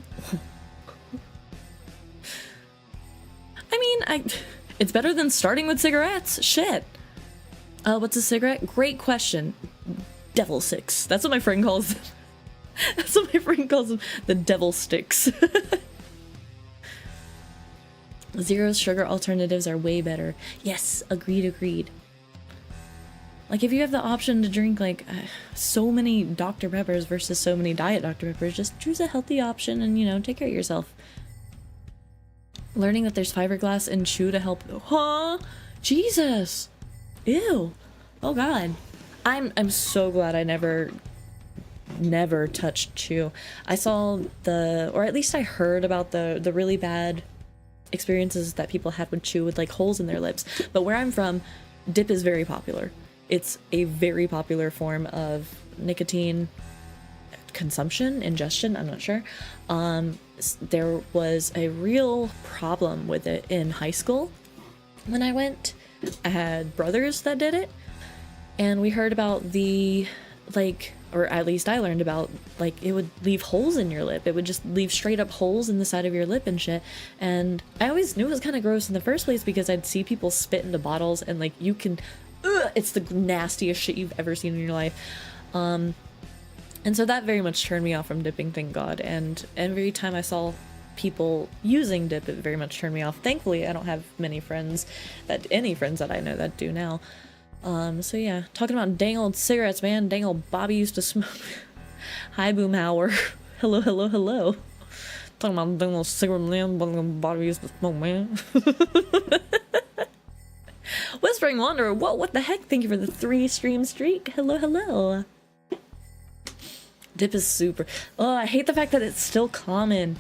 I mean, it's better than starting with cigarettes. Shit. What's a cigarette? Great question. Devil sticks. That's what my friend calls them. That's what my friend calls them. The devil sticks. Zero sugar alternatives are way better. Yes, agreed. Like, if you have the option to drink, like, so many Dr. Peppers versus so many Diet Dr. Peppers, just choose a healthy option and, you know, take care of yourself. Learning that there's fiberglass in chew to help. Huh? Jesus. Ew. Oh god. I'm so glad I never touched chew. I saw or at least I heard about the really bad experiences that people had with chew with like holes in their lips. But where I'm from, dip is very popular. It's a very popular form of nicotine consumption, ingestion, I'm not sure. There was a real problem with it in high school when I went. I had brothers that did it, and we heard about the, like, or at least I learned about, like, it would leave holes in your lip. It would just leave straight up holes in the side of your lip and shit. And I always knew it was kind of gross in the first place because I'd see people spit into bottles and, like, you can, it's the nastiest shit you've ever seen in your life. And so that very much turned me off from dipping, thank God. And every time I saw people using dip, it very much turned me off. Thankfully, I don't have any friends that I know that do now. So yeah, talking about dang old cigarettes, man. Dang old Bobby used to smoke. Hi, Boomhauer. Hello. Talking about dang old cigarettes, man. Bobby used to smoke, man. Whispering Wanderer, whoa, what the heck? Thank you for the 3-stream streak. Hello. Dip is super. Oh, I hate the fact that it's still common.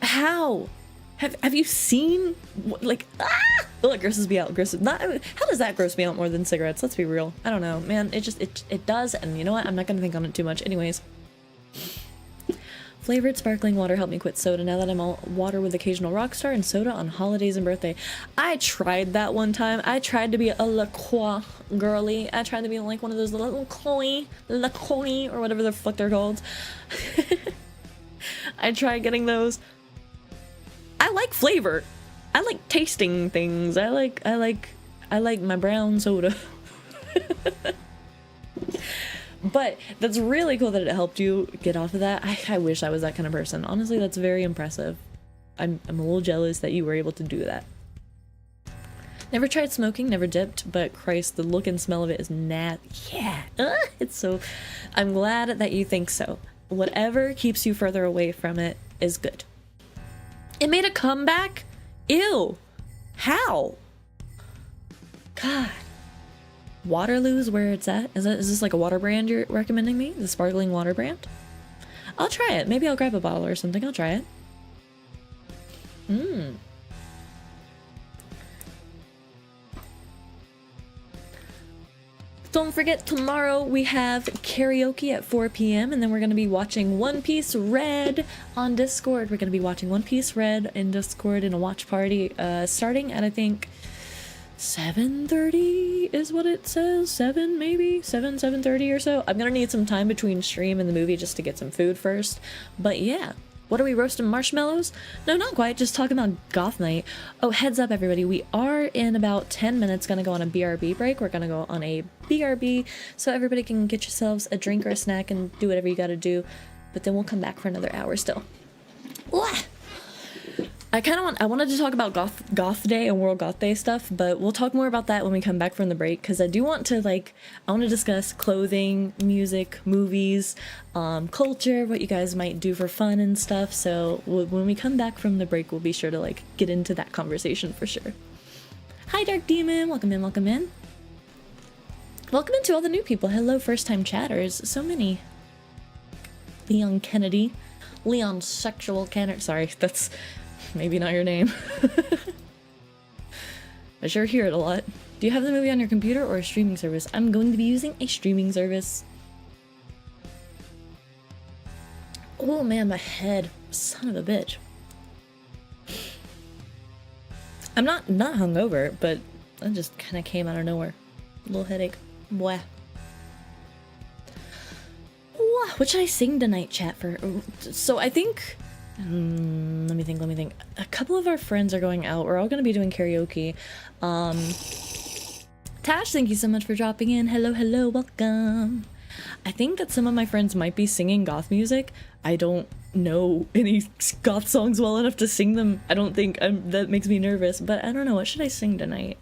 How? Have you seen, like, oh, it grosses me out. How does that gross me out more than cigarettes? Let's be real. I don't know, man. It does, and you know what? I'm not gonna think on it too much. Anyways. Flavored sparkling water helped me quit soda now that I'm all water with occasional Rockstar and soda on holidays and birthday. I tried that one time. I tried to be a La Croix girly. I tried to be like one of those little La Croix, or whatever the fuck they're called. I tried getting those. I like flavor. I like tasting things. I like my brown soda. But that's really cool that it helped you get off of that. I wish I was that kind of person. Honestly, that's very impressive. I'm a little jealous that you were able to do that. Never tried smoking, never dipped, but Christ, the look and smell of it is yeah. It's so... I'm glad that you think so. Whatever keeps you further away from it is good. It made a comeback? Ew. How? God. Waterloo's where it's at? Is this like a water brand you're recommending me? The sparkling water brand? I'll try it. Maybe I'll grab a bottle or something. I'll try it. Don't forget, tomorrow we have karaoke at 4 p.m. and then we're going to be watching One Piece Red on Discord. We're going to be watching One Piece Red in Discord in a watch party starting at, I think, 7:30 is what it says. 7 maybe? 7:30 or so. I'm going to need some time between stream and the movie just to get some food first. But yeah. What are we roasting? Marshmallows? No, not quite. Just talking about Goth Night. Oh, heads up, everybody. We are in about 10 minutes going to go on a BRB break. We're going to go on a BRB so everybody can get yourselves a drink or a snack and do whatever you got to do. But then we'll come back for another hour still. Wah! I wanted to talk about Goth Day and World Goth Day stuff, but we'll talk more about that when we come back from the break, because I do want to, I want to discuss clothing, music, movies, culture, what you guys might do for fun and stuff, so when we come back from the break, we'll be sure to, get into that conversation for sure. Hi, Dark Demon! Welcome in, welcome in. Welcome into all the new people. Hello, first-time chatters. So many. Leon Kennedy. Leon Sexual Kennedy. Sorry, that's... maybe not your name. I sure hear it a lot. Do you have the movie on your computer or a streaming service? I'm going to be using a streaming service. Oh man, my head. Son of a bitch. I'm not hungover, but that just kind of came out of nowhere. A little headache. Blah. What should I sing tonight, chat? So I think... let me think. A couple of our friends are going out. We're all going to be doing karaoke. Tash, thank you so much for dropping in. Hello, welcome. I think that some of my friends might be singing goth music. I don't know any goth songs well enough to sing them. I don't think that makes me nervous, but I don't know. What should I sing tonight?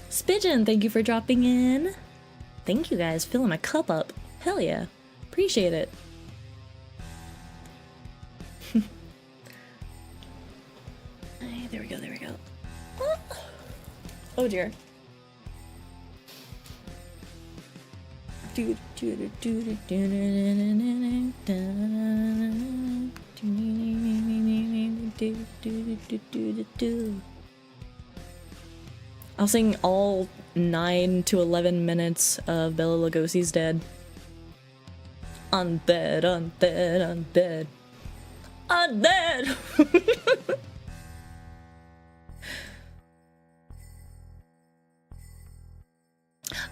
Spidgen, thank you for dropping in. Thank you guys, filling my cup up. Hell yeah. Appreciate it. There we go. Oh dear. I'll sing all 9 to 11 minutes of Bela Lugosi's Dead. Undead, undead, undead. Undead!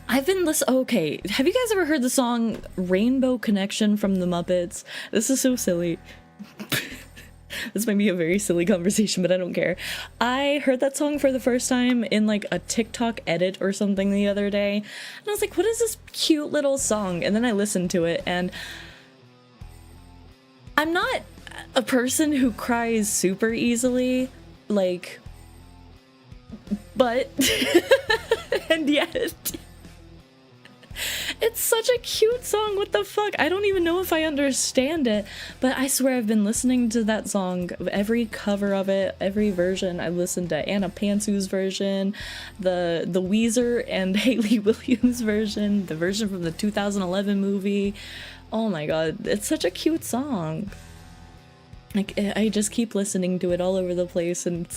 I've been listening. Okay, have you guys ever heard the song Rainbow Connection from the Muppets? This is so silly. This might be a very silly conversation, but I don't care. I heard that song for the first time in a TikTok edit or something the other day, and I was like, what is this cute little song? And then I listened to it, and I'm not a person who cries super easily, but and yet it's such a cute song. What the fuck? I don't even know if I understand it, but I swear I've been listening to that song, every cover of it, every version. I listened to Anna Pantsu's version, the Weezer and Hayley Williams version, the version from the 2011 movie. Oh my god, it's such a cute song. I just keep listening to it all over the place, and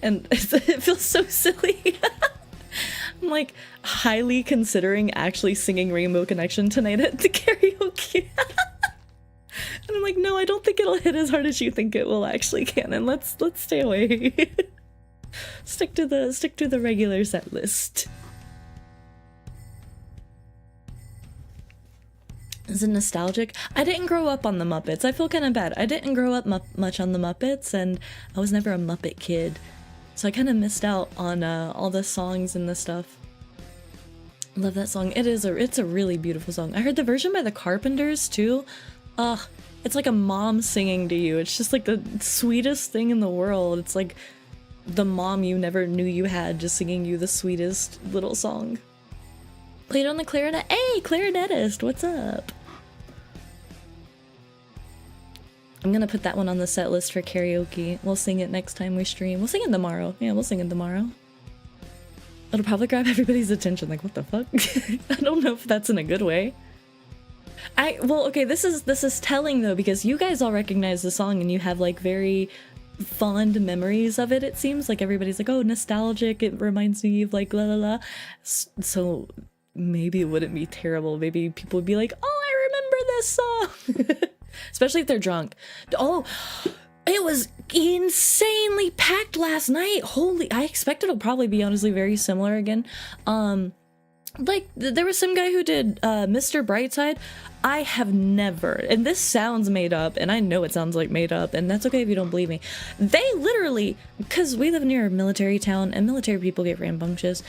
it feels so silly. I'm highly considering actually singing Rainbow Connection tonight at the karaoke. And I'm like, no, I don't think it'll hit as hard as you think it will actually, Kanon. Let's stay away. Stick to the regular set list. Is it nostalgic? I didn't grow up on the Muppets. I feel kind of bad. I didn't grow up much on the Muppets, and I was never a Muppet kid. so I kind of missed out on all the songs and the stuff. Love that song. It's a really beautiful song. I heard the version by the Carpenters too. It's like a mom singing to you. It's just like the sweetest thing in the world. It's like the mom you never knew you had just singing you the sweetest little song. Played on the clarinet. Hey, clarinetist, what's up? I'm gonna put that one on the set list for karaoke. We'll sing it next time we stream. We'll sing it tomorrow. Yeah, we'll sing it tomorrow. It'll probably grab everybody's attention. Like, what the fuck? I don't know if that's in a good way. Well, okay, this is telling though, because you guys all recognize the song and you have like very fond memories of it. It seems like everybody's like, oh, nostalgic. It reminds me of like la la la. So maybe it wouldn't be terrible. Maybe people would be like, oh, I remember this song. Especially if they're drunk. Oh, it was insanely packed last night. Holy, I expect it'll probably be honestly very similar again. Like there was some guy who did Mr. Brightside. I have never, and this sounds made up, and I know it sounds like made up, and that's okay if you don't believe me. They literally, because we live near a military town and military people get rambunctious,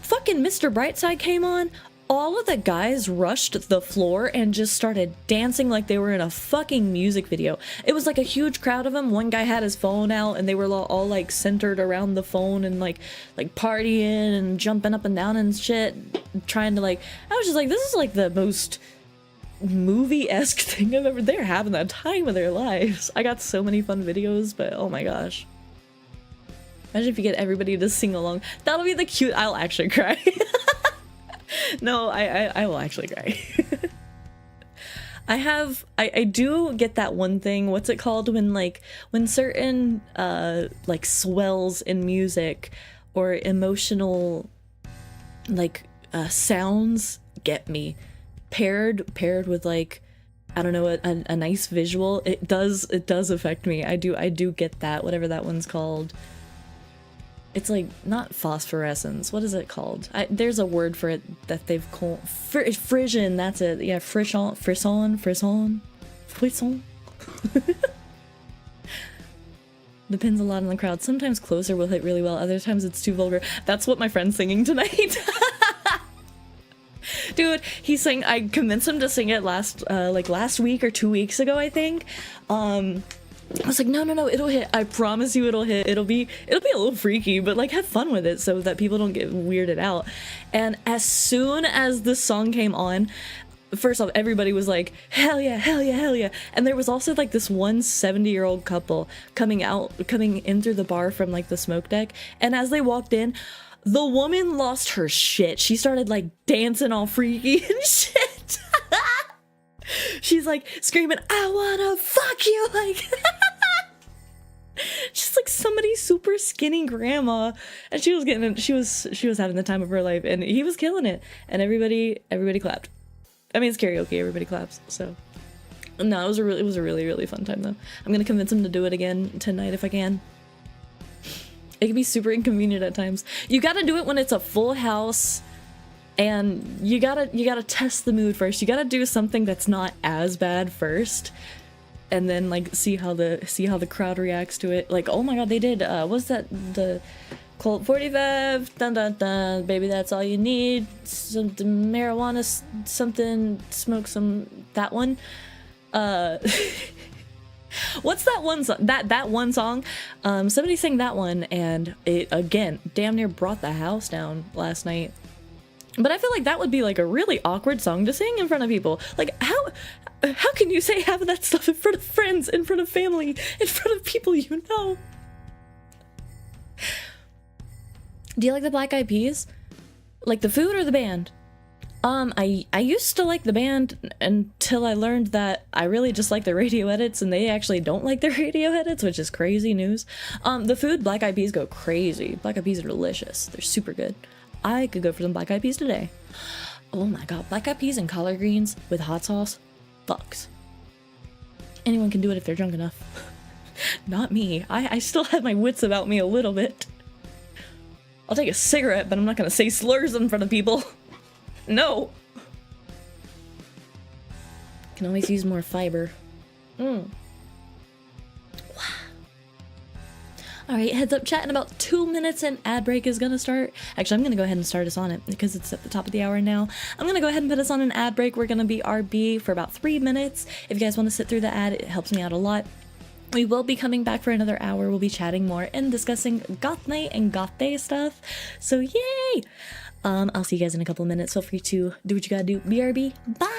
fucking Mr. Brightside came on. All of the guys rushed the floor and just started dancing like they were in a fucking music video. It was like a huge crowd of them. One guy had his phone out and they were all like centered around the phone and like partying and jumping up and down and shit, trying to like, I was just like, this is like the most movie-esque thing I've ever, they're having the time of their lives. I got so many fun videos, but oh my gosh. Imagine if you get everybody to sing along. That'll be the cute, I'll actually cry. No, I will actually cry. I do get that one thing, what's it called, when certain like swells in music or emotional like sounds get me, paired with like, I don't know, a nice visual, it does affect me. I do get that, whatever that one's called. It's like, not phosphorescence, what is it called? There's a word for it that they've called, frisson, that's it, yeah, frisson. Depends a lot on the crowd. Sometimes closer will hit really well, other times it's too vulgar. That's what my friend's singing tonight. Dude, he sang, I convinced him to sing it last week or 2 weeks ago, I think. I was like, no, it'll hit. I promise you it'll hit. It'll be a little freaky, but like have fun with it so that people don't get weirded out. And as soon as the song came on, first off, everybody was like, hell yeah, hell yeah, hell yeah. And there was also like this one 70-year-old couple coming in through the bar from like the smoke deck. And as they walked in, the woman lost her shit. She started like dancing all freaky and shit. She's like screaming, I wanna fuck you, like just like somebody's super skinny grandma, and she was having the time of her life, and he was killing it, and everybody clapped. I mean, it's karaoke, everybody claps. So no, it was a really fun time though. I'm gonna convince him to do it again tonight if I can. It can be super inconvenient at times. You gotta do it when it's a full house. And you gotta test the mood first. You gotta do something that's not as bad first, and then like see how the crowd reacts to it. Like, oh my god, they did what's that, the Colt 45, dun dun dun, baby, that's all you need, something marijuana, something, smoke some, that one. What's that one song? That one song? Somebody sang that one, and it again damn near brought the house down last night. But I feel like that would be like a really awkward song to sing in front of people. Like, how can you say half of that stuff in front of friends, in front of family, in front of people you know? Do you like the Black Eyed Peas? Like the food or the band? I used to like the band until I learned that I really just like the radio edits, and they actually don't like their radio edits, which is crazy news. The food, Black Eyed Peas go crazy. Black Eyed Peas are delicious. They're super good. I could go for some Black Eyed Peas today. Oh my god, Black Eyed Peas and collard greens with hot sauce? Fucks. Anyone can do it if they're drunk enough. Not me. I still have my wits about me a little bit. I'll take a cigarette, but I'm not gonna say slurs in front of people. No. Can always use more fiber. All right, heads up chat, in about 2 minutes an ad break is gonna start. Actually, I'm gonna go ahead and start us on it because it's at the top of the hour now. I'm gonna go ahead and put us on an ad break. We're gonna be RB for about 3 minutes. If you guys want to sit through the ad, it helps me out a lot. We will be coming back for another hour. We'll be chatting more and discussing Goth Night and Goth Day stuff. So yay! I'll see you guys in a couple of minutes. Feel free to do what you gotta do. BRB. Bye!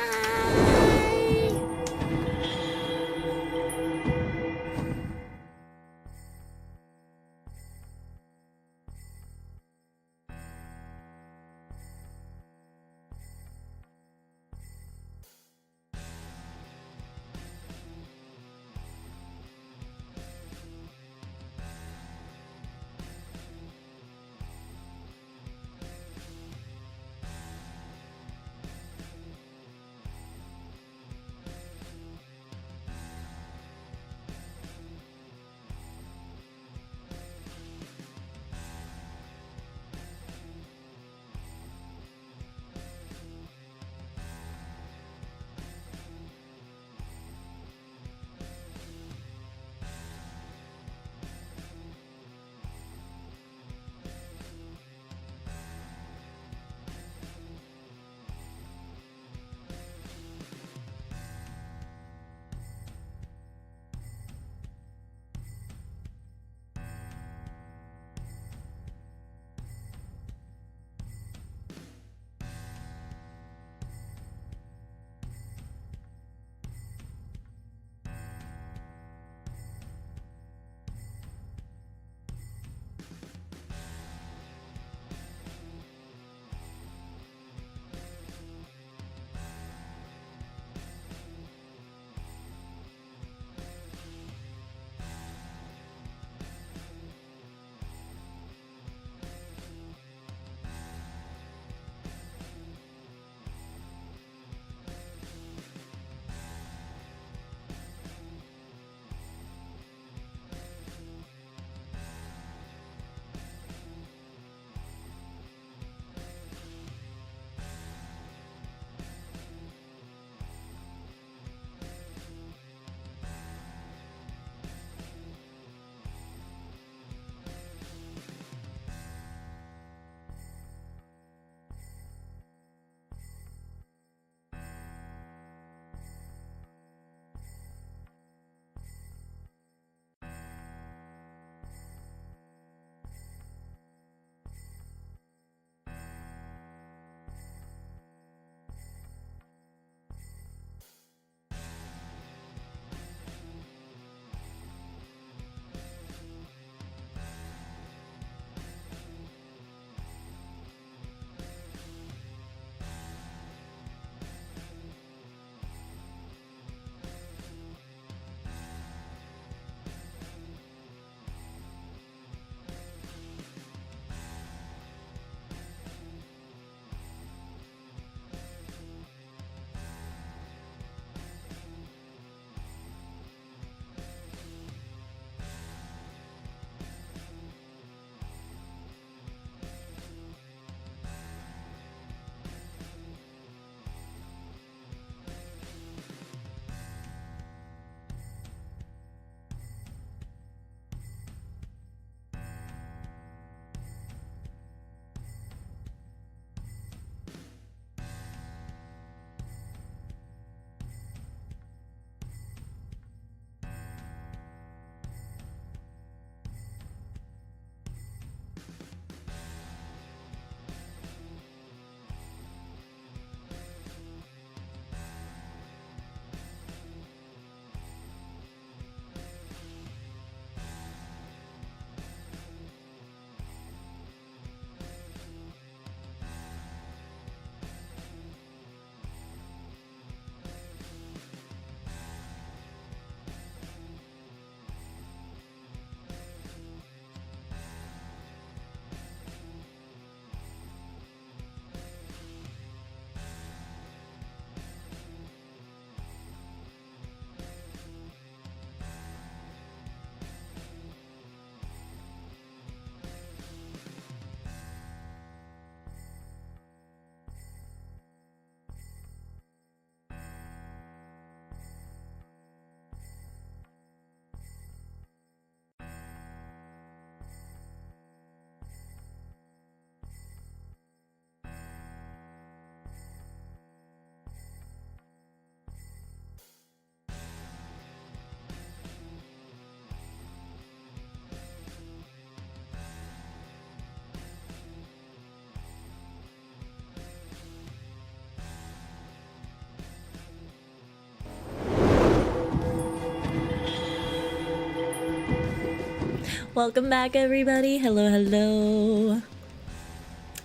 Welcome back, everybody. Hello, hello.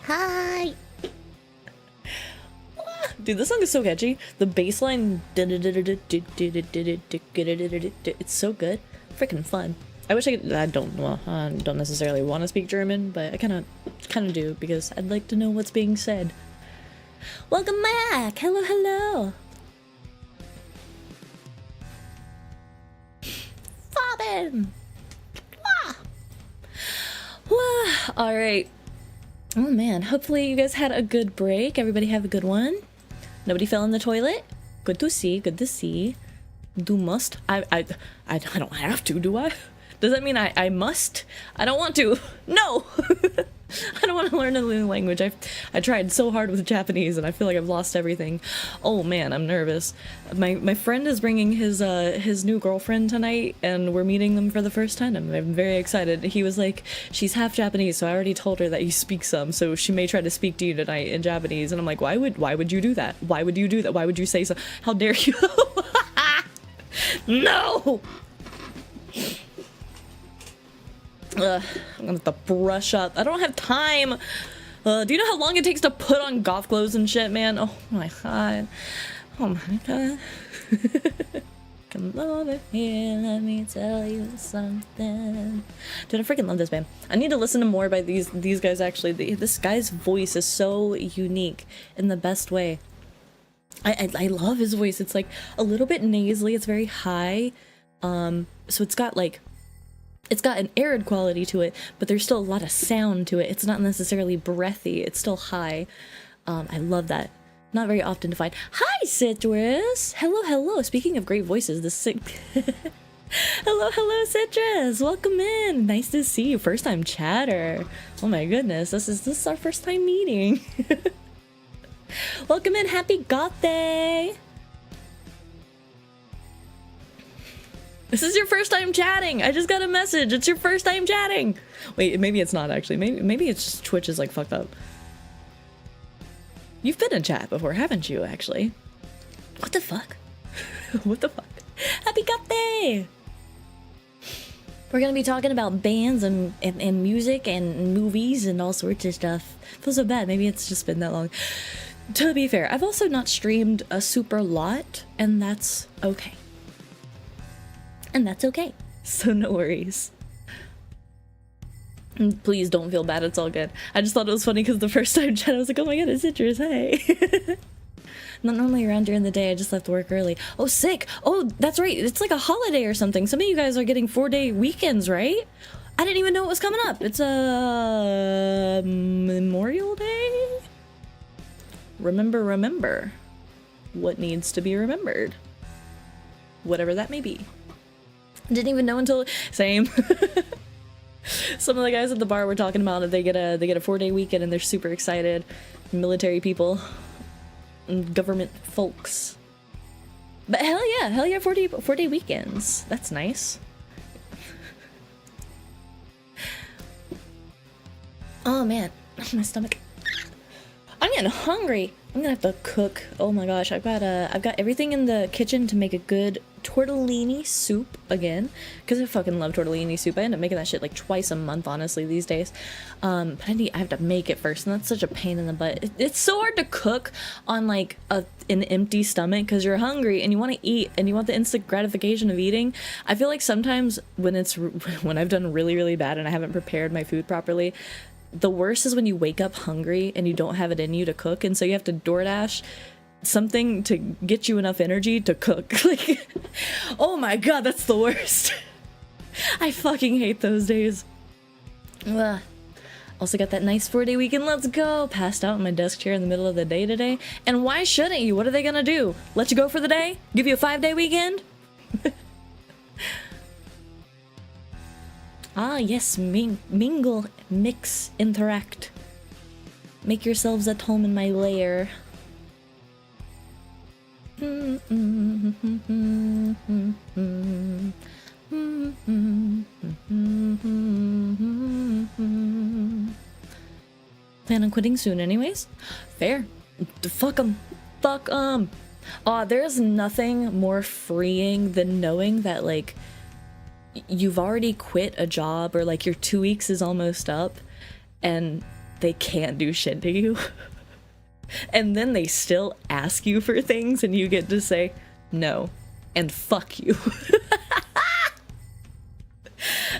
Hi. Dude, this song is so catchy. The bass line, it's so good. Freaking fun. I wish I could. I don't necessarily want to speak German, but I kind of do because I'd like to know what's being said. Welcome back. Hello, hello. Fabian. All right. Oh man, hopefully you guys had a good break. Everybody have a good one. Nobody fell in the toilet. Good to see. Good to see. Do must. I don't have to, do I? Does that mean I must? I don't want to. No. I don't want to learn a new language. I tried so hard with Japanese and I feel like I've lost everything. Oh man, I'm nervous. My friend is bringing his new girlfriend tonight and we're meeting them for the first time. I'm very excited. He was like, she's half Japanese, so I already told her that you speak some, so she may try to speak to you tonight in Japanese. And I'm like, why would you do that? Why would you do that? Why would you say so? How dare you? No! I'm gonna have to brush up. I don't have time. Do you know how long it takes to put on goth clothes and shit, man? Oh my god. Oh my god. Come over here, let me tell you something. Dude, I freaking love this band. I need to listen to more by these guys actually. This guy's voice is so unique in the best way. I love his voice. It's like a little bit nasally. It's very high. So it's got an arid quality to it, but there's still a lot of sound to it. It's not necessarily breathy. It's still high. I love that. Not very often to find. Hi, Citrus! Hello, hello. Speaking of great voices, this sick... Hello, hello, Citrus! Welcome in! Nice to see you. First time chatter. Oh my goodness, this is our first time meeting. Welcome in, happy Goth Day! This is your first time chatting! I just got a message, it's your first time chatting! Wait, maybe it's not actually. Maybe it's just Twitch is like fucked up. You've been in chat before, haven't you, actually? What the fuck? What the fuck? Happy Goth Day! We're gonna be talking about bands and music and movies and all sorts of stuff. Feels so bad, maybe it's just been that long. To be fair, I've also not streamed a super lot, and that's okay. And that's okay. So no worries. And please don't feel bad, it's all good. I just thought it was funny because the first time chat I was like, oh my god, it's Citrus, hey. Not normally around during the day, I just left work early. Oh, sick! Oh, that's right, it's like a holiday or something. Some of you guys are getting 4-day weekends, right? I didn't even know it was coming up. It's a Memorial Day? Remember what needs to be remembered. Whatever that may be. Didn't even know until... Same. Some of the guys at the bar were talking about it. They get a 4-day weekend and they're super excited. Military people. And government folks. But hell yeah, 4-day weekends. That's nice. Oh man, my stomach. I'm getting hungry. I'm gonna have to cook. Oh my gosh, I've got everything in the kitchen to make a good tortellini soup again, because I fucking love tortellini soup. I end up making that shit like twice a month, honestly, these days. But I have to make it first, and that's such a pain in the butt. It's so hard to cook on like an empty stomach because you're hungry and you want to eat and you want the instant gratification of eating. I feel like sometimes when I've done really, really bad and I haven't prepared my food properly, the worst is when you wake up hungry and you don't have it in you to cook, and so you have to DoorDash something to get you enough energy to cook. Like, oh my god, that's the worst. I fucking hate those days. Ugh. Also got that nice 4-day weekend. Let's go. Passed out in my desk chair in the middle of the day today. And why shouldn't you? What are they gonna do? Let you go for the day? Give you a 5-day weekend? Ah, yes, mingle, mix, interact. Make yourselves at home in my lair. Plan on quitting soon anyways? Fair. Fuck 'em. Fuck 'em. There's nothing more freeing than knowing that, like, you've already quit a job, or like your 2 weeks is almost up and they can't do shit to you. And then they still ask you for things and you get to say no and fuck you.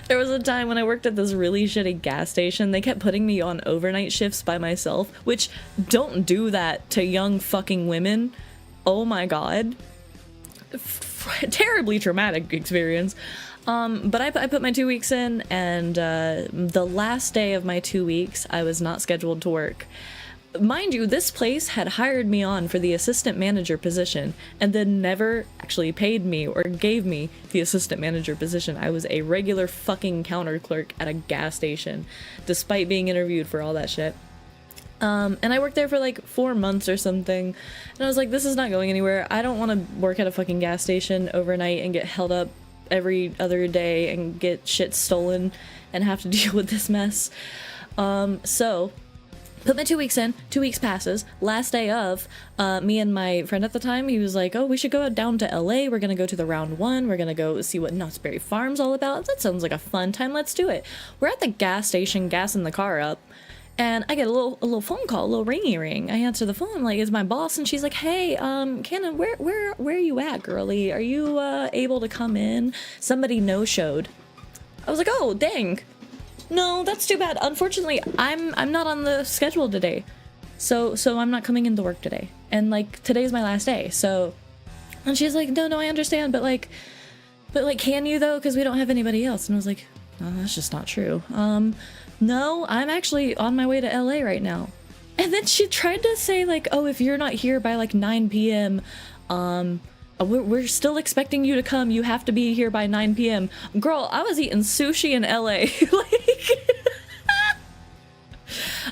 There was a time when I worked at this really shitty gas station. They kept putting me on overnight shifts by myself, which, don't do that to young fucking women. Oh my god. Terribly traumatic experience. But I put my 2 weeks in, and the last day of my 2 weeks, I was not scheduled to work. Mind you, this place had hired me on for the assistant manager position and then never actually paid me or gave me the assistant manager position. I was a regular fucking counter clerk at a gas station, despite being interviewed for all that shit. And I worked there for like 4 months or something, and I was like, this is not going anywhere. I don't want to work at a fucking gas station overnight and get held up every other day and get shit stolen and have to deal with this mess. So put my 2 weeks in, 2 weeks passes. Last day of, me and my friend at the time, he was like, oh, we should go down to LA. We're gonna go to the round one. We're gonna go see what Knott's Berry Farm's all about. That sounds like a fun time. Let's do it. We're at the gas station, gassing the car up, and I get a little phone call, a little ringy ring. I answer the phone, like, it's my boss, and she's like, hey, Kanon, where are you at, girlie? Are you, able to come in? Somebody no-showed. I was like, oh, dang. No, that's too bad. Unfortunately, I'm not on the schedule today. So I'm not coming into work today. And like today's my last day. So, and she's like, no, I understand, but like can you though? Because we don't have anybody else. And I was like, oh, that's just not true. No, I'm actually on my way to LA right now. And then she tried to say like, oh, if you're not here by like 9 p.m., we're still expecting you to come. You have to be here by 9 p.m. Girl, I was eating sushi in LA. Like,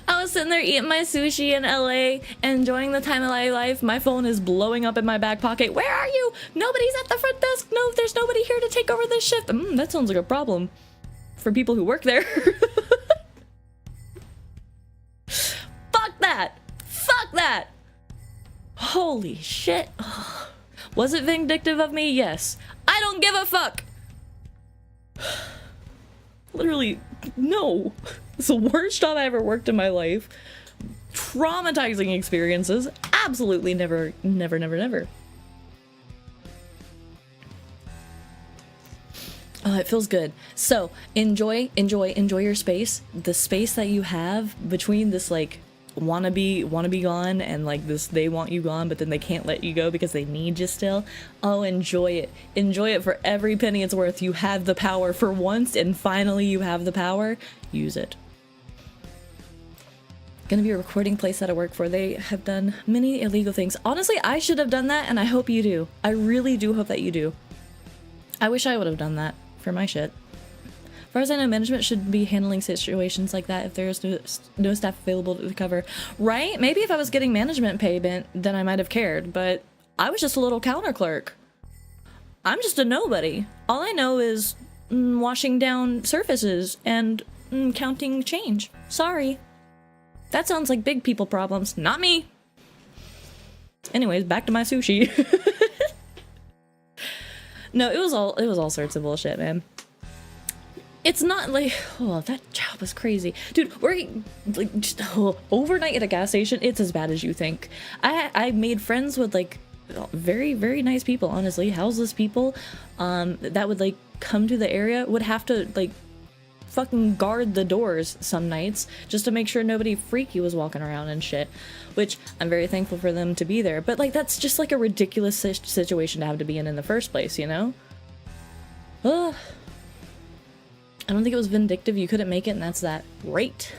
I was sitting there eating my sushi in LA, enjoying the time of my life. My phone is blowing up in my back pocket. Where are you? Nobody's at the front desk. No, there's nobody here to take over this shift. That sounds like a problem for people who work there. Fuck that. Fuck that. Holy shit. Was it vindictive of me? Yes. I don't give a fuck! Literally, no. It's the worst job I ever worked in my life. Traumatizing experiences. Absolutely never. Oh, it feels good. So, enjoy your space. The space that you have between this, like, wanna be gone and like this they want you gone but then they can't let you go because they need you still. Oh, enjoy it for every penny it's worth. You have the power for once, and finally you have the power. Use it. Gonna be a recording place that I work for. They have done many illegal things. Honestly, I should have done that, and I hope you do. I really do hope that you do. I wish I would have done that for my shit. As far as I know, management should be handling situations like that if there's no staff available to cover. Right? Maybe if I was getting management payment, then I might have cared, but I was just a little counter clerk. I'm just a nobody. All I know is washing down surfaces and counting change. Sorry. That sounds like big people problems, not me. Anyways, back to my sushi. No, it was all sorts of bullshit, man. It's not like, oh, that job was crazy. Dude, working like just, overnight at a gas station, it's as bad as you think. I made friends with like very, very nice people, honestly. Houseless people that would like come to the area, would have to like fucking guard the doors some nights just to make sure nobody freaky was walking around and shit, which I'm very thankful for them to be there. But like, that's just like a ridiculous situation to have to be in the first place, you know? Ugh. I don't think it was vindictive. You couldn't make it, and that's that. Great.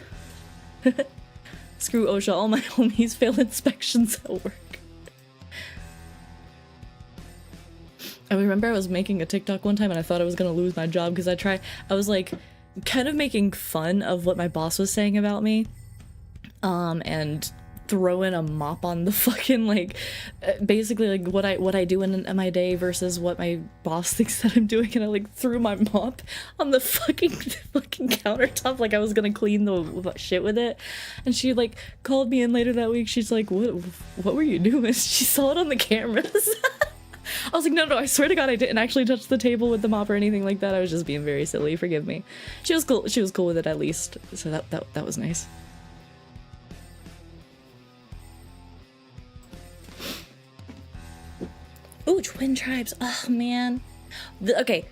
Screw OSHA. All my homies fail inspections at work. I remember I was making a TikTok one time and I thought I was gonna lose my job because I was like kind of making fun of what my boss was saying about me. And throwing a mop on the fucking like basically like what I do in my day versus what my boss thinks that I'm doing, and I like threw my mop on the fucking countertop like I was gonna clean the shit with it. And she like called me in later that week. She's like, what were you doing? She saw it on the cameras. I was like, no, I swear to God, I didn't actually touch the table with the mop or anything like that. I was just being very silly. Forgive me. She was cool. She was cool with it at least. So that was nice. Ooh, Twin Tribes. Oh man. Okay.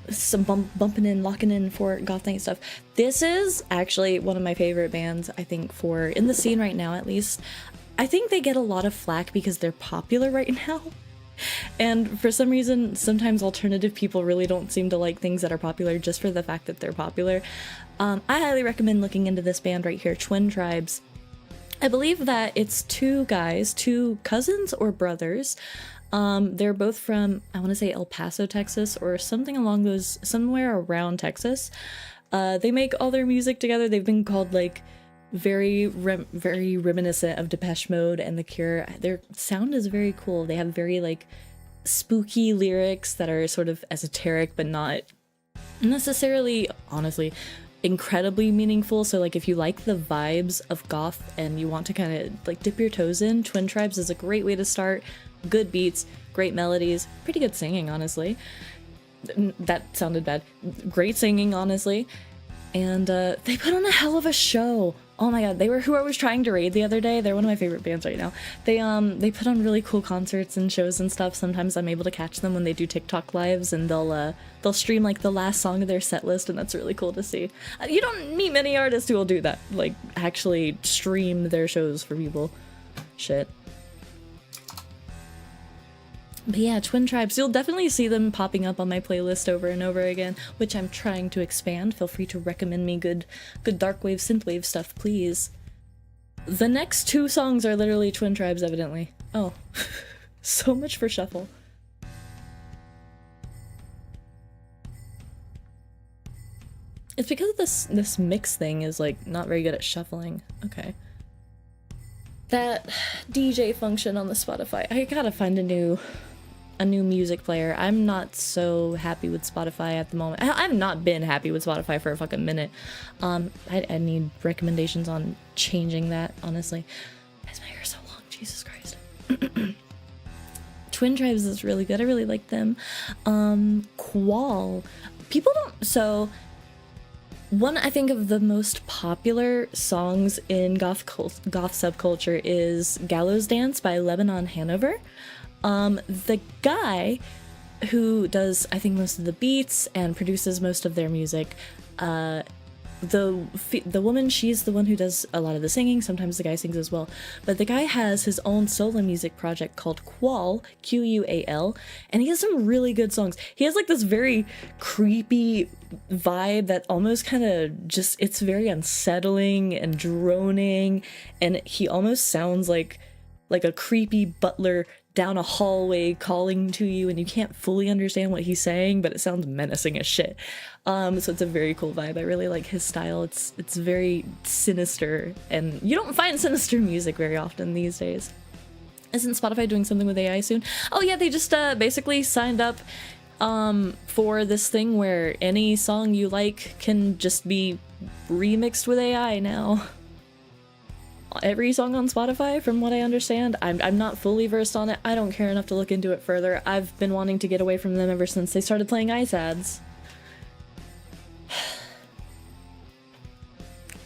Some bumping in, locking in for Goth Night stuff. This is actually one of my favorite bands, I think, for in the scene right now, at least. I think they get a lot of flack because they're popular right now. And for some reason, sometimes alternative people really don't seem to like things that are popular just for the fact that they're popular. I highly recommend looking into this band right here, Twin Tribes. I believe that it's two guys, two cousins or brothers. They're both from, I want to say El Paso, Texas, or something along those, somewhere around Texas. They make all their music together. They've been called like very reminiscent of Depeche Mode and The Cure. Their sound is very cool. They have very like spooky lyrics that are sort of esoteric, but not necessarily, honestly, incredibly meaningful. So like if you like the vibes of goth and you want to kind of like dip your toes in, Twin Tribes is a great way to start. Good beats, great melodies, pretty good singing, honestly. That sounded bad. Great singing, honestly. And they put on a hell of a show. Oh my god, they were who I was trying to raid the other day. They're one of my favorite bands right now. They put on really cool concerts and shows and stuff. Sometimes I'm able to catch them when they do TikTok lives, and they'll stream like the last song of their set list, and that's really cool to see. You don't meet many artists who will do that, like actually stream their shows for people. Shit. But yeah, Twin Tribes, you'll definitely see them popping up on my playlist over and over again, which I'm trying to expand. Feel free to recommend me good darkwave, synthwave stuff, please. The next two songs are literally Twin Tribes, evidently. Oh, so much for shuffle. It's because this mix thing is like not very good at shuffling. Okay. That DJ function on the Spotify. I gotta find a new music player. I'm not so happy with Spotify at the moment. I've not been happy with Spotify for a fucking minute. I need recommendations on changing that, honestly. Why is my hair so long? Jesus Christ. Twin Tribes is really good. I really like them. Qual. People don't... So... One, I think, of the most popular songs in goth subculture is Gallows Dance by Lebanon Hanover. The guy who does, I think, most of the beats and produces most of their music, the woman, she's the one who does a lot of the singing. Sometimes the guy sings as well. But the guy has his own solo music project called Qual, Q-U-A-L, and he has some really good songs. He has like this very creepy vibe that almost kind of just, it's very unsettling and droning, and he almost sounds like a creepy butler down a hallway calling to you, and you can't fully understand what he's saying, but it sounds menacing as shit. So it's a very cool vibe. I really like his style. It's very sinister, and you don't find sinister music very often these days. Isn't Spotify doing something with AI soon? Oh yeah, they just basically signed up for this thing where any song you like can just be remixed with AI now. Every song on Spotify, from what I understand. I'm not fully versed on it. I don't care enough to look into it further. I've been wanting to get away from them ever since they started playing ice ads.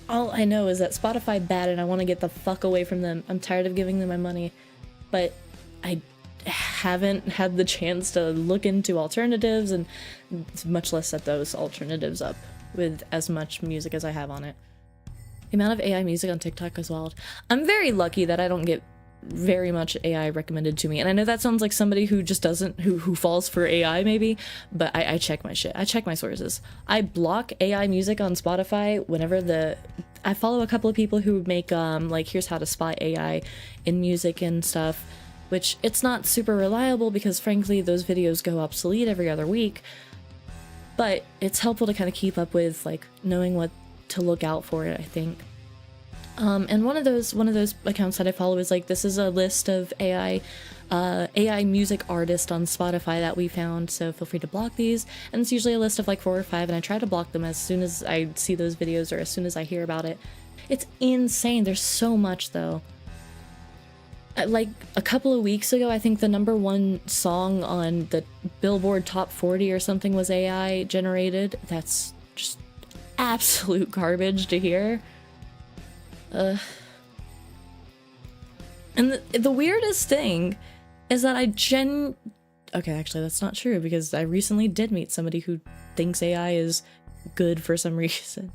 All I know is that Spotify bad and I want to get the fuck away from them. I'm tired of giving them my money, but I haven't had the chance to look into alternatives, and much less set those alternatives up with as much music as I have on it. The amount of AI music on TikTok is wild. I'm very lucky that I don't get very much AI recommended to me. And I know that sounds like somebody who just doesn't, who falls for AI maybe, but I check my shit. I check my sources. I block AI music on Spotify whenever I follow a couple of people who make, like, here's how to spot AI in music and stuff, which it's not super reliable because frankly, those videos go obsolete every other week, but it's helpful to kind of keep up with, like, knowing what to look out for it, I think. And one of those accounts that I follow is like, this is a list of AI music artists on Spotify that we found, so feel free to block these. And it's usually a list of like 4 or 5, and I try to block them as soon as I see those videos or as soon as I hear about it. It's insane. There's so much though. like a couple of weeks ago, I think the #1 song on the Billboard Top 40 or something was AI generated. That's just absolute garbage to hear. And the weirdest thing is that okay, actually that's not true, because I recently did meet somebody who thinks AI is good for some reason.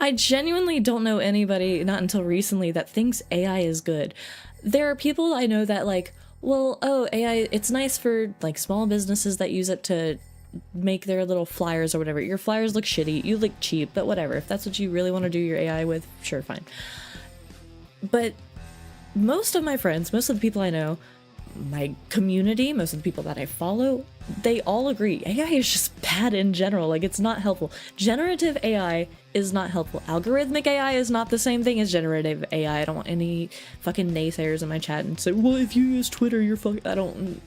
I genuinely don't know anybody, not until recently, that thinks AI is good. There are people I know that like, well, oh, AI, it's nice for like small businesses that use it to make their little flyers or whatever. Your flyers look shitty, you look cheap, but whatever. If that's what you really want to do your AI with, sure, fine. But most of my friends, most of the people I know, my community, most of the people that I follow, they all agree AI is just bad in general. Like, it's not helpful. Generative AI is not helpful. Algorithmic AI is not the same thing as generative AI. I don't want any fucking naysayers in my chat and say, well, if you use Twitter, you're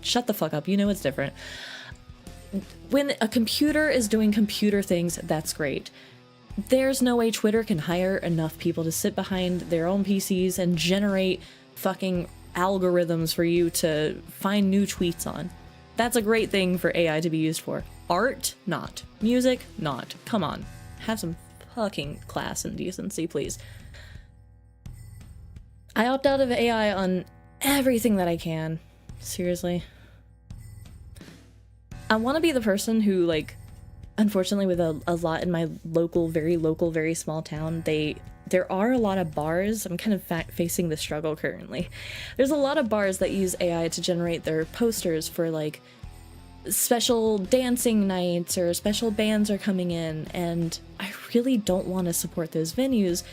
shut the fuck up. You know it's different. When a computer is doing computer things, that's great. There's no way Twitter can hire enough people to sit behind their own PCs and generate fucking algorithms for you to find new tweets on. That's a great thing for AI to be used for. Art, not. Music, not. Come on. Have some fucking class and decency, please. I opt out of AI on everything that I can. Seriously. I want to be the person who, like, unfortunately with a lot in my local, very small town, there are a lot of bars. I'm kind of facing the struggle currently. There's a lot of bars that use AI to generate their posters for like special dancing nights or special bands are coming in, and I really don't want to support those venues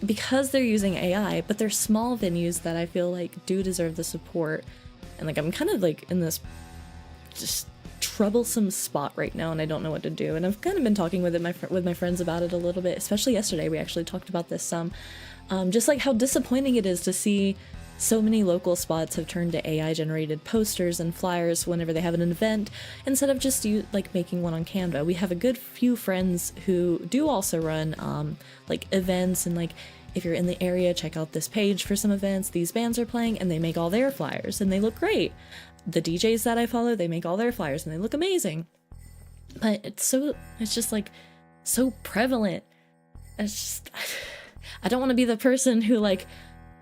because they're using AI, but they're small venues that I feel like do deserve the support. And like I'm kind of like in this just troublesome spot right now, and I don't know what to do. And I've kind of been talking with my friends about it a little bit, especially yesterday. We actually talked about this some, just like how disappointing it is to see so many local spots have turned to AI generated posters and flyers whenever they have an event, instead of just like making one on Canva. We have a good few friends who do also run like events, and like if you're in the area, check out this page for some events. These bands are playing and they make all their flyers and they look great. The DJs that I follow, they make all their flyers and they look amazing. But it's just like so prevalent. It's just, I don't want to be the person who like,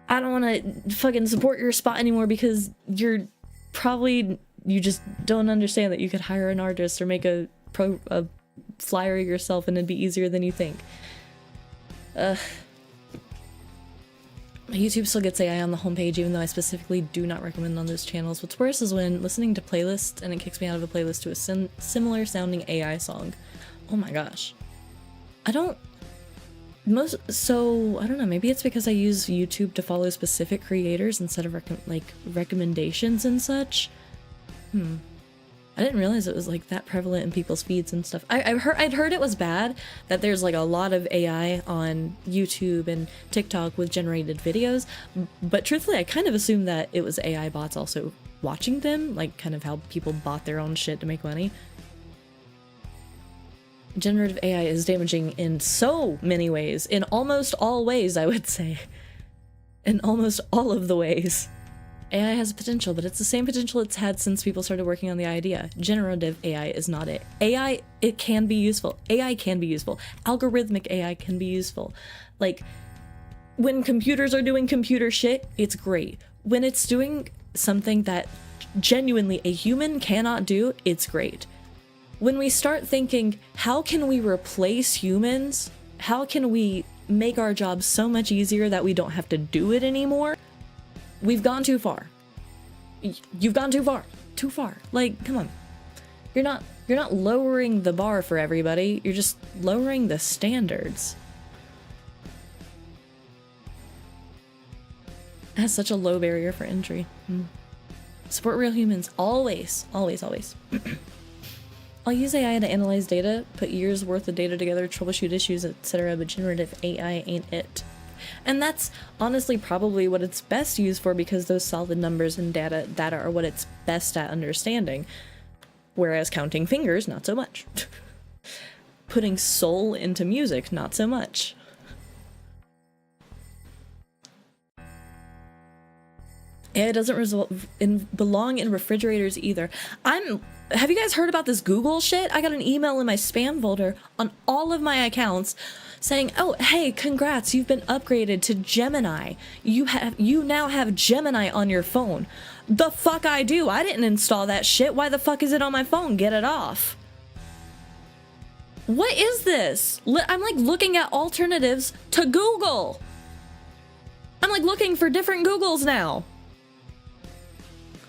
I don't want to fucking support your spot anymore because you just don't understand that you could hire an artist or make a flyer yourself and it'd be easier than you think. YouTube still gets AI on the homepage, even though I specifically do not recommend on those channels. What's worse is when listening to playlists and it kicks me out of a playlist to a similar sounding AI song. Oh my gosh. I don't know, maybe it's because I use YouTube to follow specific creators instead of recommendations and such. I didn't realize it was like that prevalent in people's feeds and stuff. I'd heard it was bad, that there's like a lot of AI on YouTube and TikTok with generated videos, but truthfully I kind of assumed that it was AI bots also watching them, like kind of how people bought their own shit to make money. Generative AI is damaging in so many ways, in almost all ways, I would say. In almost all of the ways. AI has potential, but it's the same potential it's had since people started working on the idea. Generative AI is not it. AI, it can be useful. AI can be useful. Algorithmic AI can be useful. Like, when computers are doing computer shit, it's great. When it's doing something that genuinely a human cannot do, it's great. When we start thinking, how can we replace humans? How can we make our jobs so much easier that we don't have to do it anymore? We've gone too far. You've gone too far. Too far. Like, come on. You're not lowering the bar for everybody. You're just lowering the standards. It has such a low barrier for entry. Support real humans. Always. Always, always. I'll use AI to analyze data, put years worth of data together, troubleshoot issues, etc., but generative AI ain't it. And that's honestly probably what it's best used for, because those solid numbers and data are what it's best at understanding. Whereas counting fingers, not so much. Putting soul into music, not so much. AI doesn't belong in refrigerators either. Have you guys heard about this Google shit? I got an email in my spam folder on all of my accounts saying, oh, hey, congrats, you've been upgraded to Gemini. You now have Gemini on your phone. The fuck I do? I didn't install that shit. Why the fuck is it on my phone? Get it off. What is this? I'm like looking at alternatives to Google. I'm like looking for different Googles now.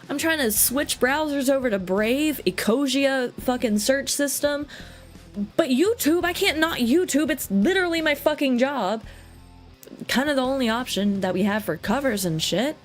I'm trying to switch browsers over to Brave, Ecosia fucking search system. But YouTube, I can't not YouTube. It's literally my fucking job. Kind of the only option that we have for covers and shit.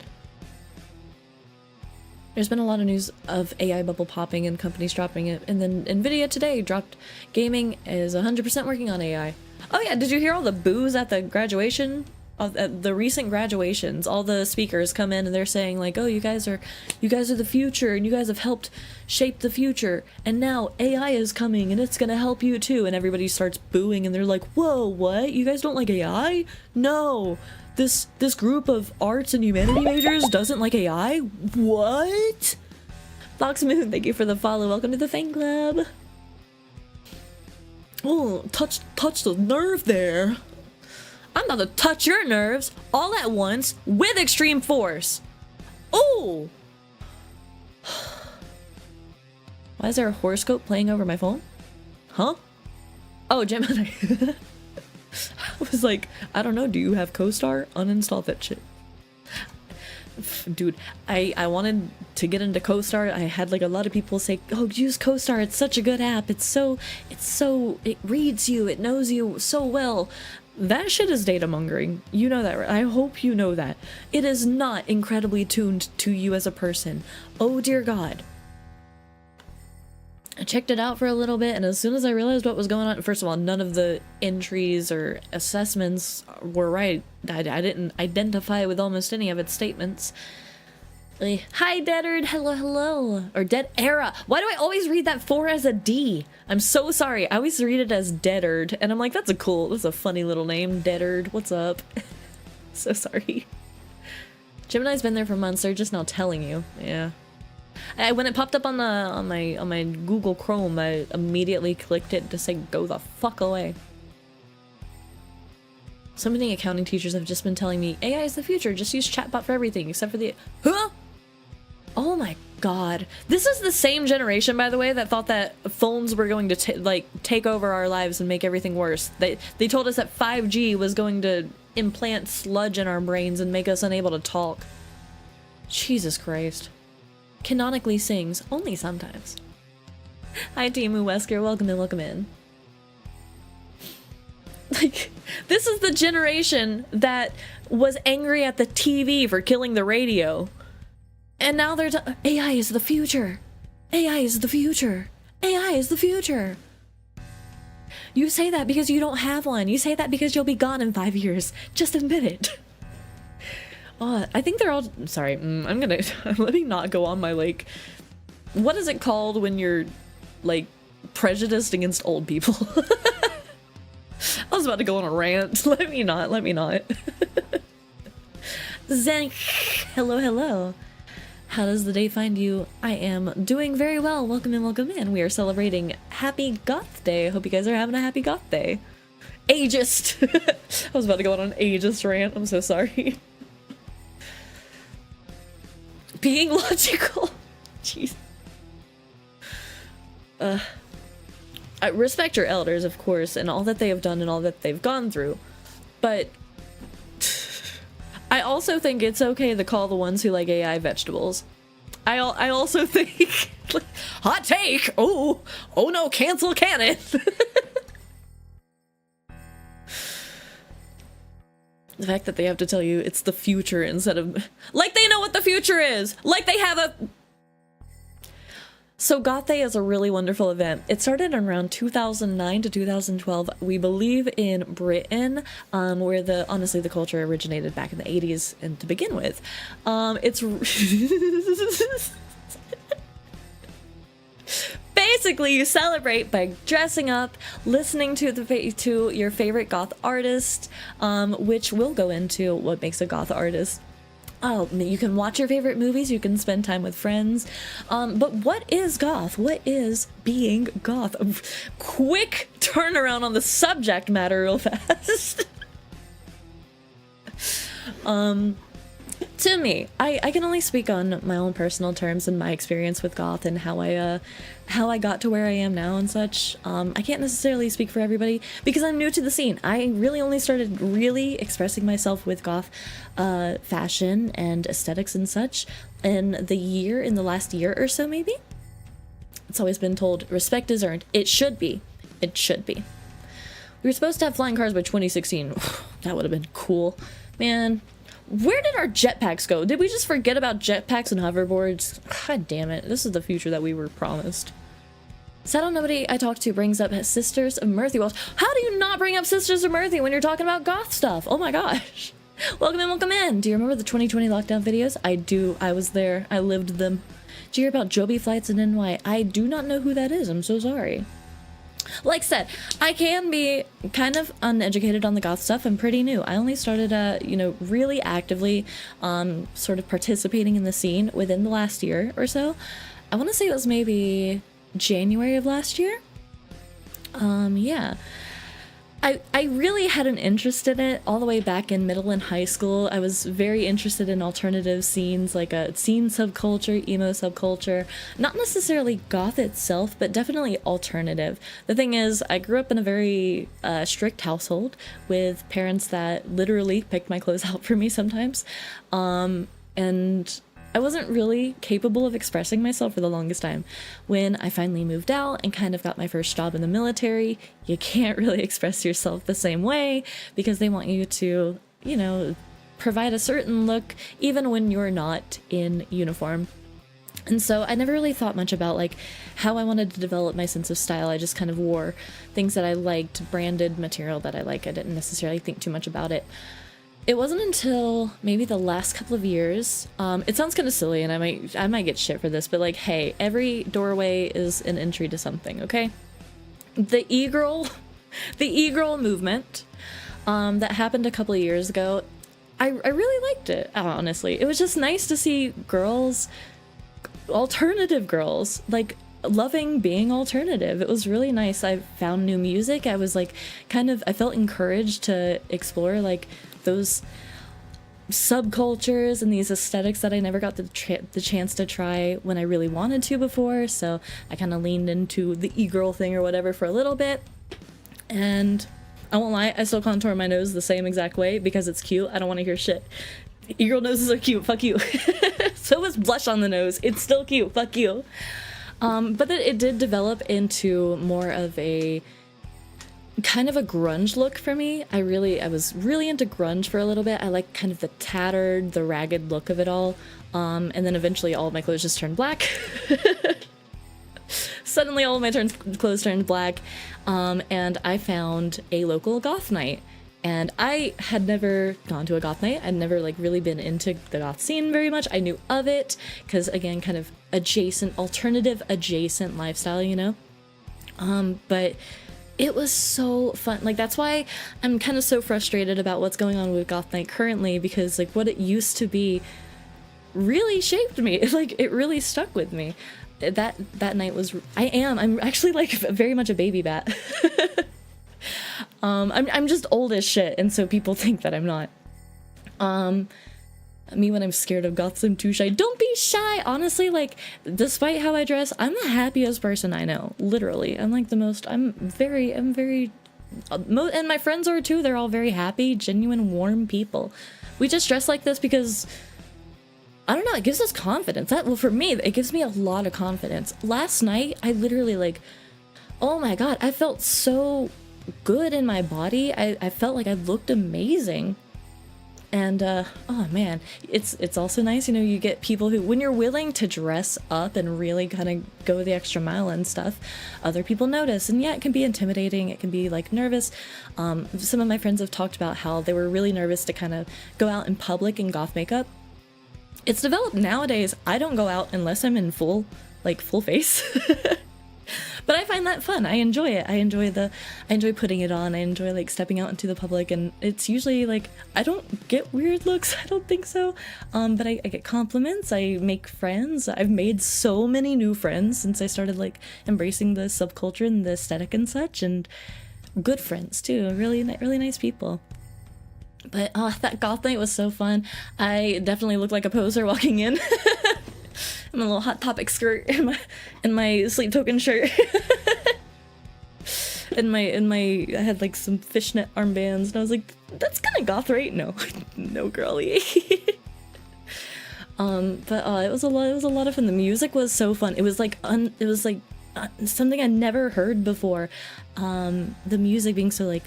There's been a lot of news of AI bubble popping and companies dropping it. And then Nvidia today dropped gaming is 100% working on AI. Oh yeah, did you hear all the boos at the graduation? At the recent graduations, all the speakers come in and they're saying like, oh, you guys are the future and you guys have helped shape the future. And now AI is coming and it's gonna help you too. And everybody starts booing and they're like, whoa, what? You guys don't like AI? No. This group of arts and humanity majors doesn't like AI? What? Fox Moon, thank you for the follow. Welcome to the fan club. Oh, touch the nerve there. I'm about to touch your nerves all at once with extreme force. Oh! Why is there a horoscope playing over my phone? Huh? Oh, Gemini. I was like, I don't know, do you have CoStar? Uninstall that shit. Dude, I wanted to get into CoStar. I had like a lot of people say, oh, use CoStar, it's such a good app. It reads you, it knows you so well. That shit is data mongering. You know that, right? I hope you know that. It is not incredibly tuned to you as a person. Oh dear God. I checked it out for a little bit, and as soon as I realized what was going on, first of all, none of the entries or assessments were right. I didn't identify with almost any of its statements. Hi, Deadard. Hello, hello. Or Dead Era. Why do I always read that 4 as a D? I'm so sorry. I always read it as Deadard, and I'm like, that's a funny little name. Deadard. What's up? So sorry. Gemini's been there for months. They're just now telling you. Yeah. When it popped up on my Google Chrome, I immediately clicked it to say, go the fuck away. So many accounting teachers have just been telling me, AI is the future. Just use chatbot for everything, except for the... Huh? Oh my God. This is the same generation, by the way, that thought that phones were going to take over our lives and make everything worse. They told us that 5G was going to implant sludge in our brains and make us unable to talk. Jesus Christ. Canonically sings, only sometimes. Hi, Timu Wesker. Welcome in, welcome in. Like, this is the generation that was angry at the TV for killing the radio. And now they're AI is the future. AI is the future. AI is the future. You say that because you don't have one. You say that because you'll be gone in 5 years. Just admit it. I think they're all... Sorry, I'm gonna... Let me not go on my, like... What is it called when you're, like, prejudiced against old people? I was about to go on a rant. Let me not. Zen, hello, hello. How does the day find you? I am doing very well. Welcome in, welcome in. We are celebrating Happy Goth Day. I hope you guys are having a happy Goth Day. Ageist. I was about to go on an ageist rant. I'm so sorry. Being logical. Jeez. I respect your elders, of course, and all that they have done and all that they've gone through. But I also think it's okay to call the ones who like AI vegetables. I also think... Hot take! Oh no, cancel Kanon! The fact that they have to tell you it's the future instead of... Like they know what the future is! Like they have a... So Goth Day is a really wonderful event. It started around 2009 to 2012, we believe, in Britain, where honestly the culture originated back in the 80s and to begin with. It's basically you celebrate by dressing up, listening to your favorite goth artist, which will go into what makes a goth artist. Oh, you can watch your favorite movies, you can spend time with friends. But what is goth? What is being goth? Quick turnaround on the subject matter real fast. To me, I can only speak on my own personal terms and my experience with goth and how I got to where I am now and such. I can't necessarily speak for everybody because I'm new to the scene. I really only started really expressing myself with goth fashion and aesthetics and such in the last year or so, maybe. It's always been told respect is earned. It should be. It should be. We were supposed to have flying cars by 2016. That would have been cool. Man, where did our jetpacks go? Did we just forget about jetpacks and hoverboards? God damn it. This is the future that we were promised. Sad on nobody I talked to brings up Sisters of Mercy. Well, how do you not bring up Sisters of Mercy when you're talking about goth stuff? Oh my gosh. Welcome in, welcome in. Do you remember the 2020 lockdown videos? I do. I was there. I lived them. Did you hear about Joby flights in NY? I do not know who that is. I'm so sorry. Like said, I can be kind of uneducated on the goth stuff. I'm pretty new. I only started, really actively sort of participating in the scene within the last year or so. I want to say it was maybe January of last year. Yeah. I really had an interest in it all the way back in middle and high school. I was very interested in alternative scenes, like a scene subculture, emo subculture. Not necessarily goth itself, but definitely alternative. The thing is, I grew up in a very strict household with parents that literally picked my clothes out for me sometimes. And I wasn't really capable of expressing myself for the longest time. When I finally moved out and kind of got my first job in the military, you can't really express yourself the same way because they want you to, provide a certain look even when you're not in uniform. And so I never really thought much about like how I wanted to develop my sense of style. I just kind of wore things that I liked, branded material that I like. I didn't necessarily think too much about it. It wasn't until maybe the last couple of years, it sounds kind of silly and I might get shit for this, but like, hey, every doorway is an entry to something, okay? The e-girl movement that happened a couple of years ago, I really liked it, honestly. It was just nice to see girls, alternative girls, like loving being alternative. It was really nice. I found new music. I was like, I felt encouraged to explore like those subcultures and these aesthetics that I never got the chance to try when I really wanted to before. So I kind of leaned into the e-girl thing or whatever for a little bit. And I won't lie, I still contour my nose the same exact way because it's cute. I don't want to hear shit. E-girl noses are cute. Fuck you. So is blush on the nose. It's still cute. Fuck you. But then it did develop into more of a kind of a grunge look for me. I was really into grunge for a little bit. I like kind of the tattered, the ragged look of it all. And then eventually all of my clothes just turned black. Suddenly all of my clothes turned black. And I found a local goth night. And I had never gone to a goth night. I'd never like really been into the goth scene very much. I knew of it because again, kind of alternative adjacent lifestyle, but it was so fun. Like, that's why I'm kind of so frustrated about what's going on with Goth Night currently, because like what it used to be really shaped me. Like, it really stuck with me. That night was, I'm actually like very much a baby bat. I'm just old as shit, and so people think that I'm not. Me when I'm scared of goths, I'm too shy. Don't be shy! Honestly, like, despite how I dress, I'm the happiest person I know. Literally. I'm like I'm very, and my friends are too. They're all very happy, genuine, warm people. We just dress like this because, I don't know, it gives us confidence. Well, for me, it gives me a lot of confidence. Last night, I literally like, oh my god, I felt so good in my body. I felt like I looked amazing. And oh man, it's also nice, you get people who, when you're willing to dress up and really kind of go the extra mile and stuff, other people notice. And yeah, it can be intimidating, it can be like nervous. Some of my friends have talked about how they were really nervous to kind of go out in public in goth makeup. It's developed nowadays. I don't go out unless I'm in full face. But I find that fun. I enjoy it. I enjoy putting it on. I enjoy like stepping out into the public, and it's usually like I don't get weird looks. I don't think so. But I get compliments. I make friends. I've made so many new friends since I started like embracing the subculture and the aesthetic and such, and good friends too. Really nice people. But that goth night was so fun. I definitely looked like a poser walking in. I'm a little Hot Topic skirt and my Sleep Token shirt. and my I had like some fishnet armbands, and I was like, that's kind of goth, right? No, no, girly. But it was a lot of fun. The music was so fun. It was like something I never heard before. The music being so like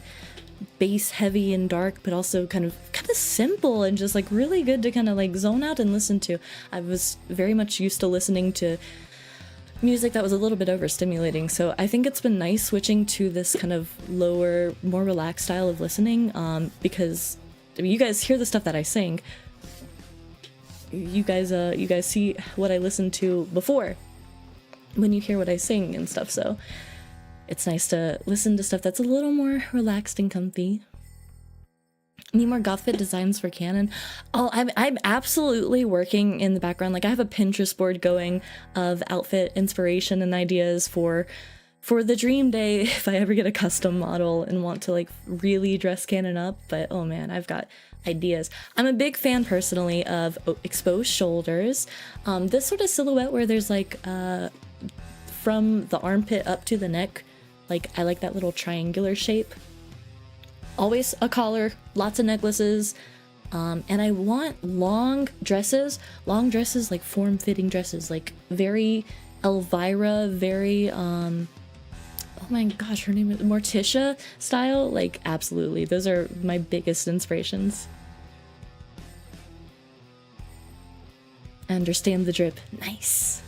bass heavy and dark, but also kind of simple and just like really good to kind of like zone out and listen to. I was very much used to listening to music that was a little bit overstimulating, so I think it's been nice switching to this kind of lower, more relaxed style of listening, because I mean, you guys hear the stuff that I sing. You guys see what I listened to before when you hear what I sing and stuff, so it's nice to listen to stuff that's a little more relaxed and comfy. Need more goth fit designs for Kanon? Oh, I'm absolutely working in the background. Like I have a Pinterest board going of outfit inspiration and ideas for the dream day if I ever get a custom model and want to like really dress Kanon up. But oh man, I've got ideas. I'm a big fan personally of exposed shoulders. This sort of silhouette where there's like from the armpit up to the neck. Like, I like that little triangular shape. Always a collar, lots of necklaces, and I want long dresses, like form-fitting dresses, like very Elvira, very, oh my gosh, her name is Morticia style, like, absolutely. Those are my biggest inspirations. I understand the drip. Nice.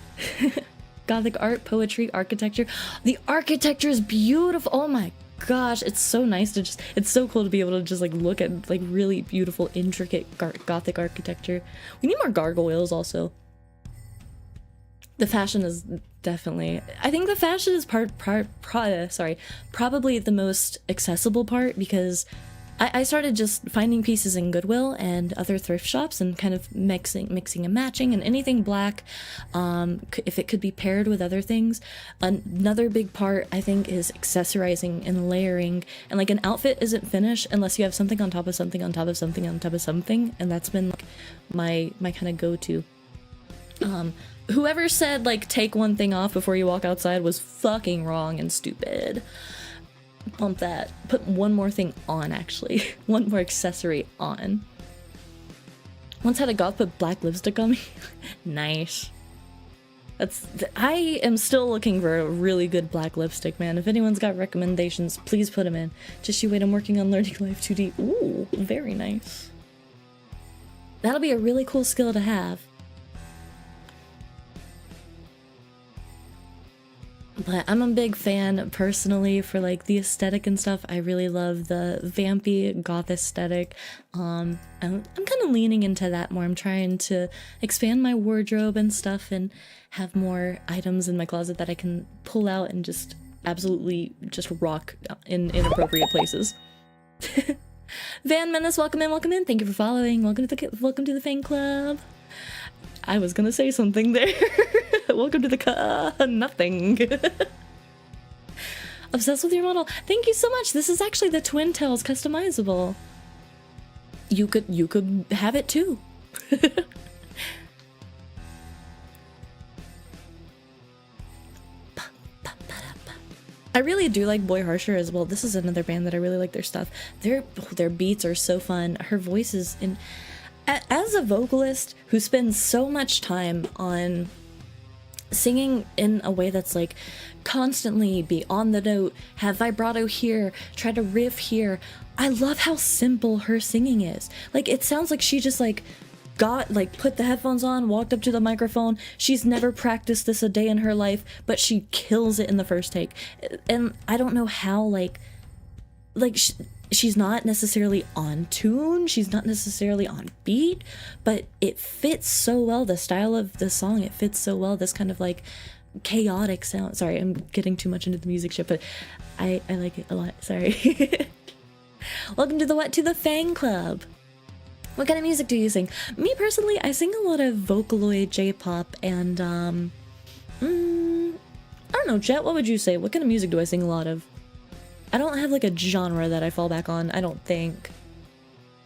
Gothic art, poetry, architecture. The architecture is beautiful. Oh my gosh, it's so nice to just, it's so cool to be able to just like look at like really beautiful, intricate Gothic architecture. We need more gargoyles also. The fashion is definitely, I think the fashion is probably the most accessible part, because I started just finding pieces in Goodwill and other thrift shops and kind of mixing and matching, and anything black, if it could be paired with other things. Another big part, I think, is accessorizing and layering. And like an outfit isn't finished unless you have something on top of something on top of something on top of something, and that's been like my kind of go-to. Whoever said like take one thing off before you walk outside was fucking wrong and stupid. Pump that. Put one more thing on, actually. One more accessory on. Once had a goth put black lipstick on me. Nice. I am still looking for a really good black lipstick, man. If anyone's got recommendations, please put them in. Just you wait, I'm working on learning Life 2D. Ooh, very nice. That'll be a really cool skill to have. But I'm a big fan personally for like the aesthetic and stuff. I really love the vampy goth aesthetic. I'm kind of leaning into that more. I'm trying to expand my wardrobe and stuff and have more items in my closet that I can pull out and just absolutely just rock in inappropriate places. Van Menace, welcome in. Thank you for following. Welcome to the fan club. I was gonna say something there. Welcome to the nothing. Obsessed with your model. Thank you so much. This is actually the Twin Tails customizable. You could have it too. I really do like Boy Harsher as well. This is another band that I really like their stuff. Their beats are so fun. Her voice is in. As a vocalist who spends so much time on singing in a way that's like constantly be on the note, have vibrato here, try to riff here, I love how simple her singing is. Like, it sounds like she just like put the headphones on, walked up to the microphone. She's never practiced this a day in her life, but she kills it in the first take. And I don't know how, she's not necessarily on tune, she's not necessarily on beat, but it fits so well. The style of the song, it fits so well. This kind of like chaotic sound. Sorry, I'm getting too much into the music shit, but I like it a lot. Sorry. Welcome to the fan club. What kind of music do you sing? Me personally, I sing a lot of Vocaloid J-pop and I don't know, Jet, what would you say? What kind of music do I sing a lot of? I don't have like a genre that I fall back on, I don't think.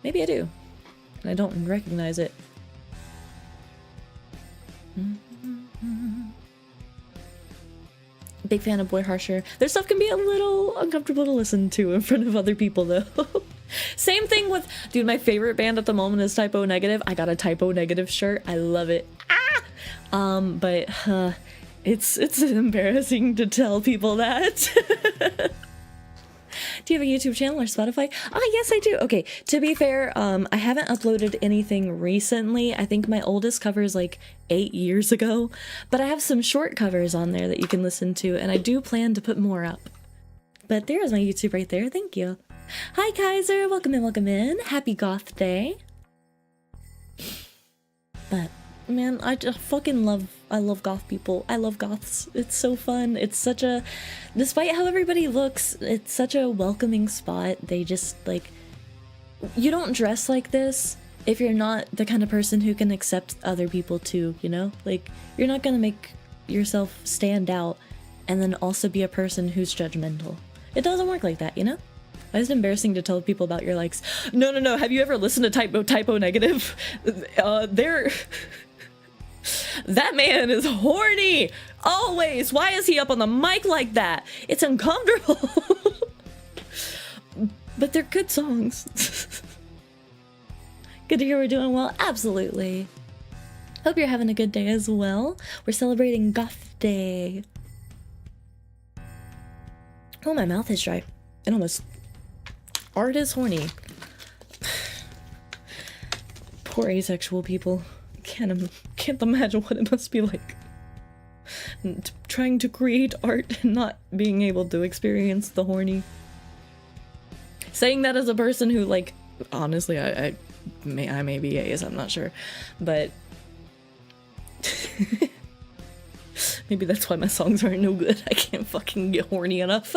Maybe I do. And I don't recognize it. Big fan of Boy Harsher. Their stuff can be a little uncomfortable to listen to in front of other people though. Same thing with, dude, my favorite band at the moment is Typo Negative. I got a Typo Negative shirt. I love it. But it's embarrassing to tell people that. Do you have a YouTube channel or Spotify? Oh, yes, I do. Okay, to be fair, I haven't uploaded anything recently. I think my oldest cover is like 8 years ago, but I have some short covers on there that you can listen to, and I do plan to put more up. But there's my YouTube right there. Thank you. Hi, Kaiser. Welcome in, welcome in. Happy Goth Day. But man, I just fucking I love goth people. I love goths. It's so fun. It's such a, despite how everybody looks, it's such a welcoming spot. They just like, you don't dress like this if you're not the kind of person who can accept other people too, you know? Like, you're not gonna make yourself stand out and then also be a person who's judgmental. It doesn't work like that, you know? Why is it embarrassing to tell people about your likes? No. Have you ever listened to Typo Negative? They're... That man is horny! Always! Why is he up on the mic like that? It's uncomfortable! But they're good songs. Good to hear we're doing well. Absolutely. Hope you're having a good day as well. We're celebrating Goth Day. Oh, my mouth is dry. It almost... Art is horny. Poor asexual people. Can't imagine what it must be like. Trying to create art and not being able to experience the horny. Saying that as a person who, like, honestly, I may be ace, I'm not sure, but maybe that's why my songs aren't no good. I can't fucking get horny enough.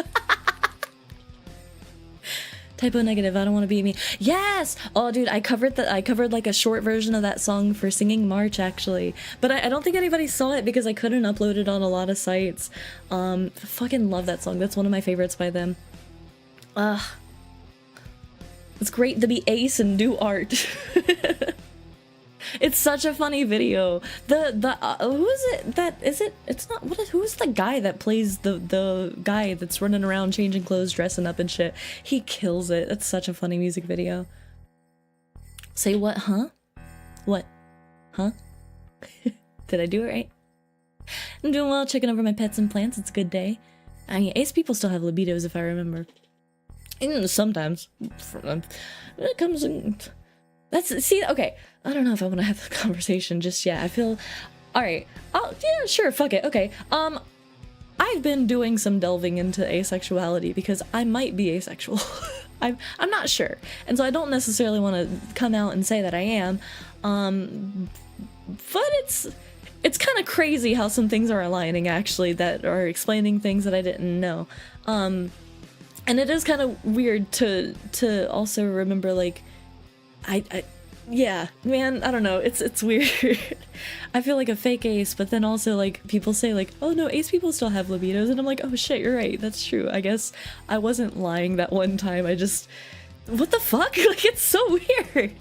Typo Negative, I don't want to be me. Yes! Oh, dude, I covered like a short version of that song for Singing March, actually. But I don't think anybody saw it because I couldn't upload it on a lot of sites. Fucking love that song. That's one of my favorites by them. It's great to be ace and do art. It's such a funny video. Who is it that is it? It's not. Who's the guy that plays the guy that's running around changing clothes, dressing up and shit? He kills it. That's such a funny music video. Say what? Huh? What? Huh? Did I do it right? I'm doing well. Checking over my pets and plants. It's a good day. I mean, ace people still have libidos, if I remember. And sometimes, when it comes in. See, okay, I don't know if I want to have the conversation just yet. I feel, alright, yeah, sure, fuck it, okay. I've been doing some delving into asexuality because I might be asexual. I'm not sure, and so I don't necessarily want to come out and say that I am, but it's kind of crazy how some things are aligning, actually, that are explaining things that I didn't know. And it is kind of weird to also remember, like, yeah, man, I don't know, it's weird. I feel like a fake ace, but then also, like, people say, like, oh no, ace people still have libidos, and I'm like, oh shit, you're right, that's true. I guess I wasn't lying that one time, I just... What the fuck? Like, it's so weird.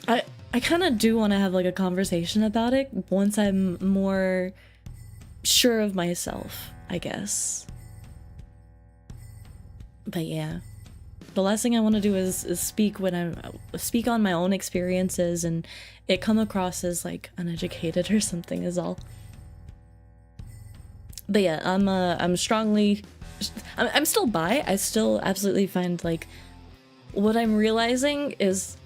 I kind of do want to have, like, a conversation about it once I'm more sure of myself, I guess. But yeah. The last thing I want to do is speak on my own experiences and it come across as like uneducated or something is all. But yeah, I'm still bi. I still absolutely find, like, what I'm realizing is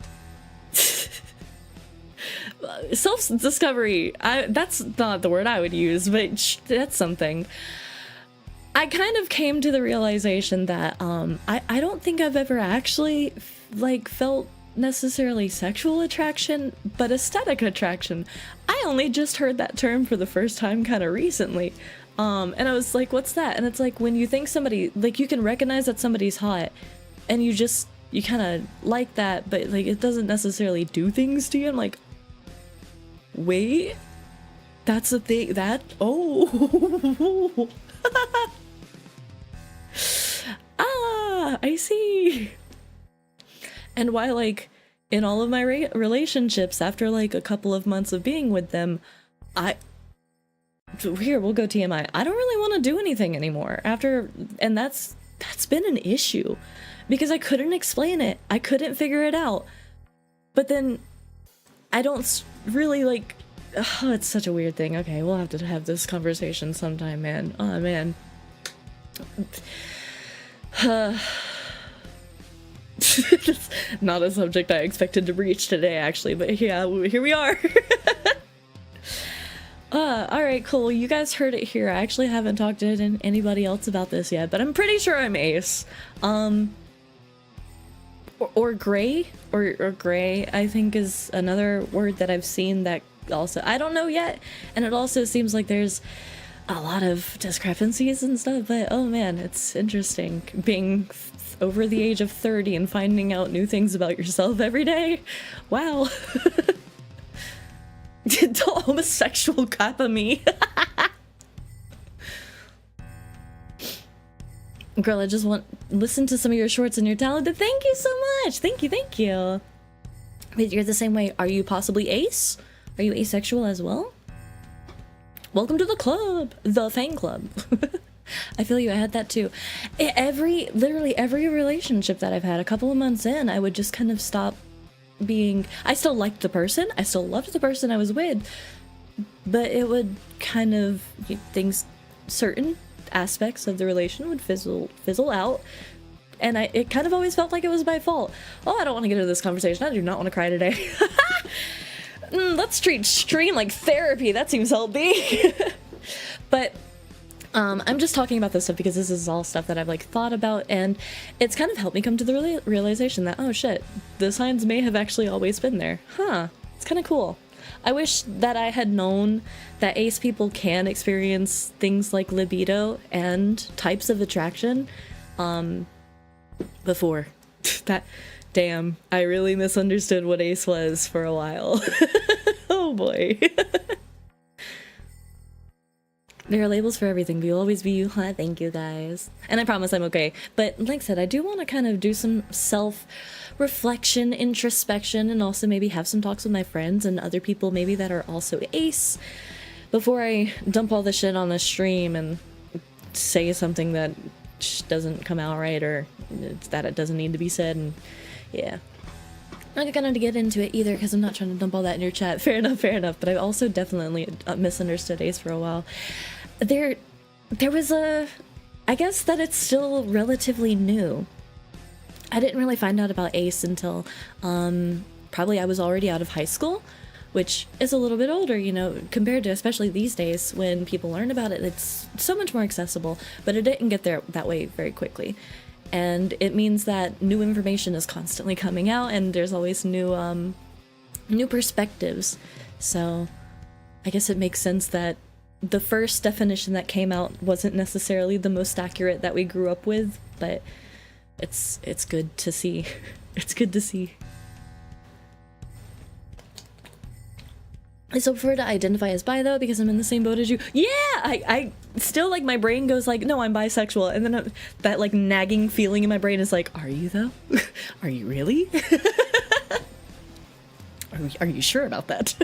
self-discovery. That's not the word I would use, but that's something. I kind of came to the realization that I don't think I've ever actually like felt necessarily sexual attraction, but aesthetic attraction. I only just heard that term for the first time kind of recently. And I was like, what's that? And it's like when you think somebody, like, you can recognize that somebody's hot and you kind of like that, but like it doesn't necessarily do things to you. I'm like, wait, that's the thing that, oh, ah, I see. And why, like, in all of my relationships, after like a couple of months of being with them, here, we'll go TMI. I don't really want to do anything anymore after, and that's been an issue because I couldn't explain it. I couldn't figure it out. But then I don't really like, oh, it's such a weird thing. Okay, we'll have to have this conversation sometime, man. Oh, man. It's not a subject I expected to reach today, actually, but yeah, here we are. Alright, cool. You guys heard it here. I actually haven't talked to anybody else about this yet, but I'm pretty sure I'm ace. Or gray, or gray, I think is another word that I've seen that also, I don't know yet, and it also seems like there's a lot of discrepancies and stuff, but oh man, it's interesting being over the age of 30 and finding out new things about yourself every day. Wow. The homosexual kappa me. Girl, I just listen to some of your shorts and you're talented. Thank you so much. Thank you, thank you. Wait, you're the same way. Are you possibly ace? Are you asexual as well? Welcome to the club. The fan club. I feel you, I had that too. Literally every relationship that I've had, a couple of months in, I would just kind of stop being, I still liked the person, I still loved the person I was with, but it would kind of, certain aspects of the relation would fizzle out, and it kind of always felt like it was my fault. Oh, I don't want to get into this conversation. I do not want to cry today. Let's treat stream like therapy. That seems healthy. But I'm just talking about this stuff because this is all stuff that I've like thought about, and it's kind of helped me come to the realization that, oh shit, the signs may have actually always been there. Huh, it's kind of cool. I wish that I had known that ace people can experience things like libido and types of attraction before. Damn, I really misunderstood what ace was for a while. Oh boy. There are labels for everything, but you'll always be you. Huh? Thank you, guys. And I promise I'm okay. But like I said, I do want to kind of do some self-reflection, introspection, and also maybe have some talks with my friends and other people maybe that are also ace before I dump all the shit on the stream and say something that doesn't come out right, or that it doesn't need to be said. And yeah. I'm not gonna get into it either because I'm not trying to dump all that in your chat. Fair enough, but I also definitely misunderstood ace for a while. There was I guess that it's still relatively new. I didn't really find out about ace until probably I was already out of high school, which is a little bit older, you know, compared to especially these days when people learn about it. It's so much more accessible, but it didn't get there that way very quickly. And it means that new information is constantly coming out, and there's always new perspectives. So I guess it makes sense that the first definition that came out wasn't necessarily the most accurate that we grew up with, but it's good to see. It's good to see. I still prefer to identify as bi though, because I'm in the same boat as you. Yeah, I still, like, my brain goes like, no, I'm bisexual, and then that like nagging feeling in my brain is like, are you though? Are you really? Are you sure about that?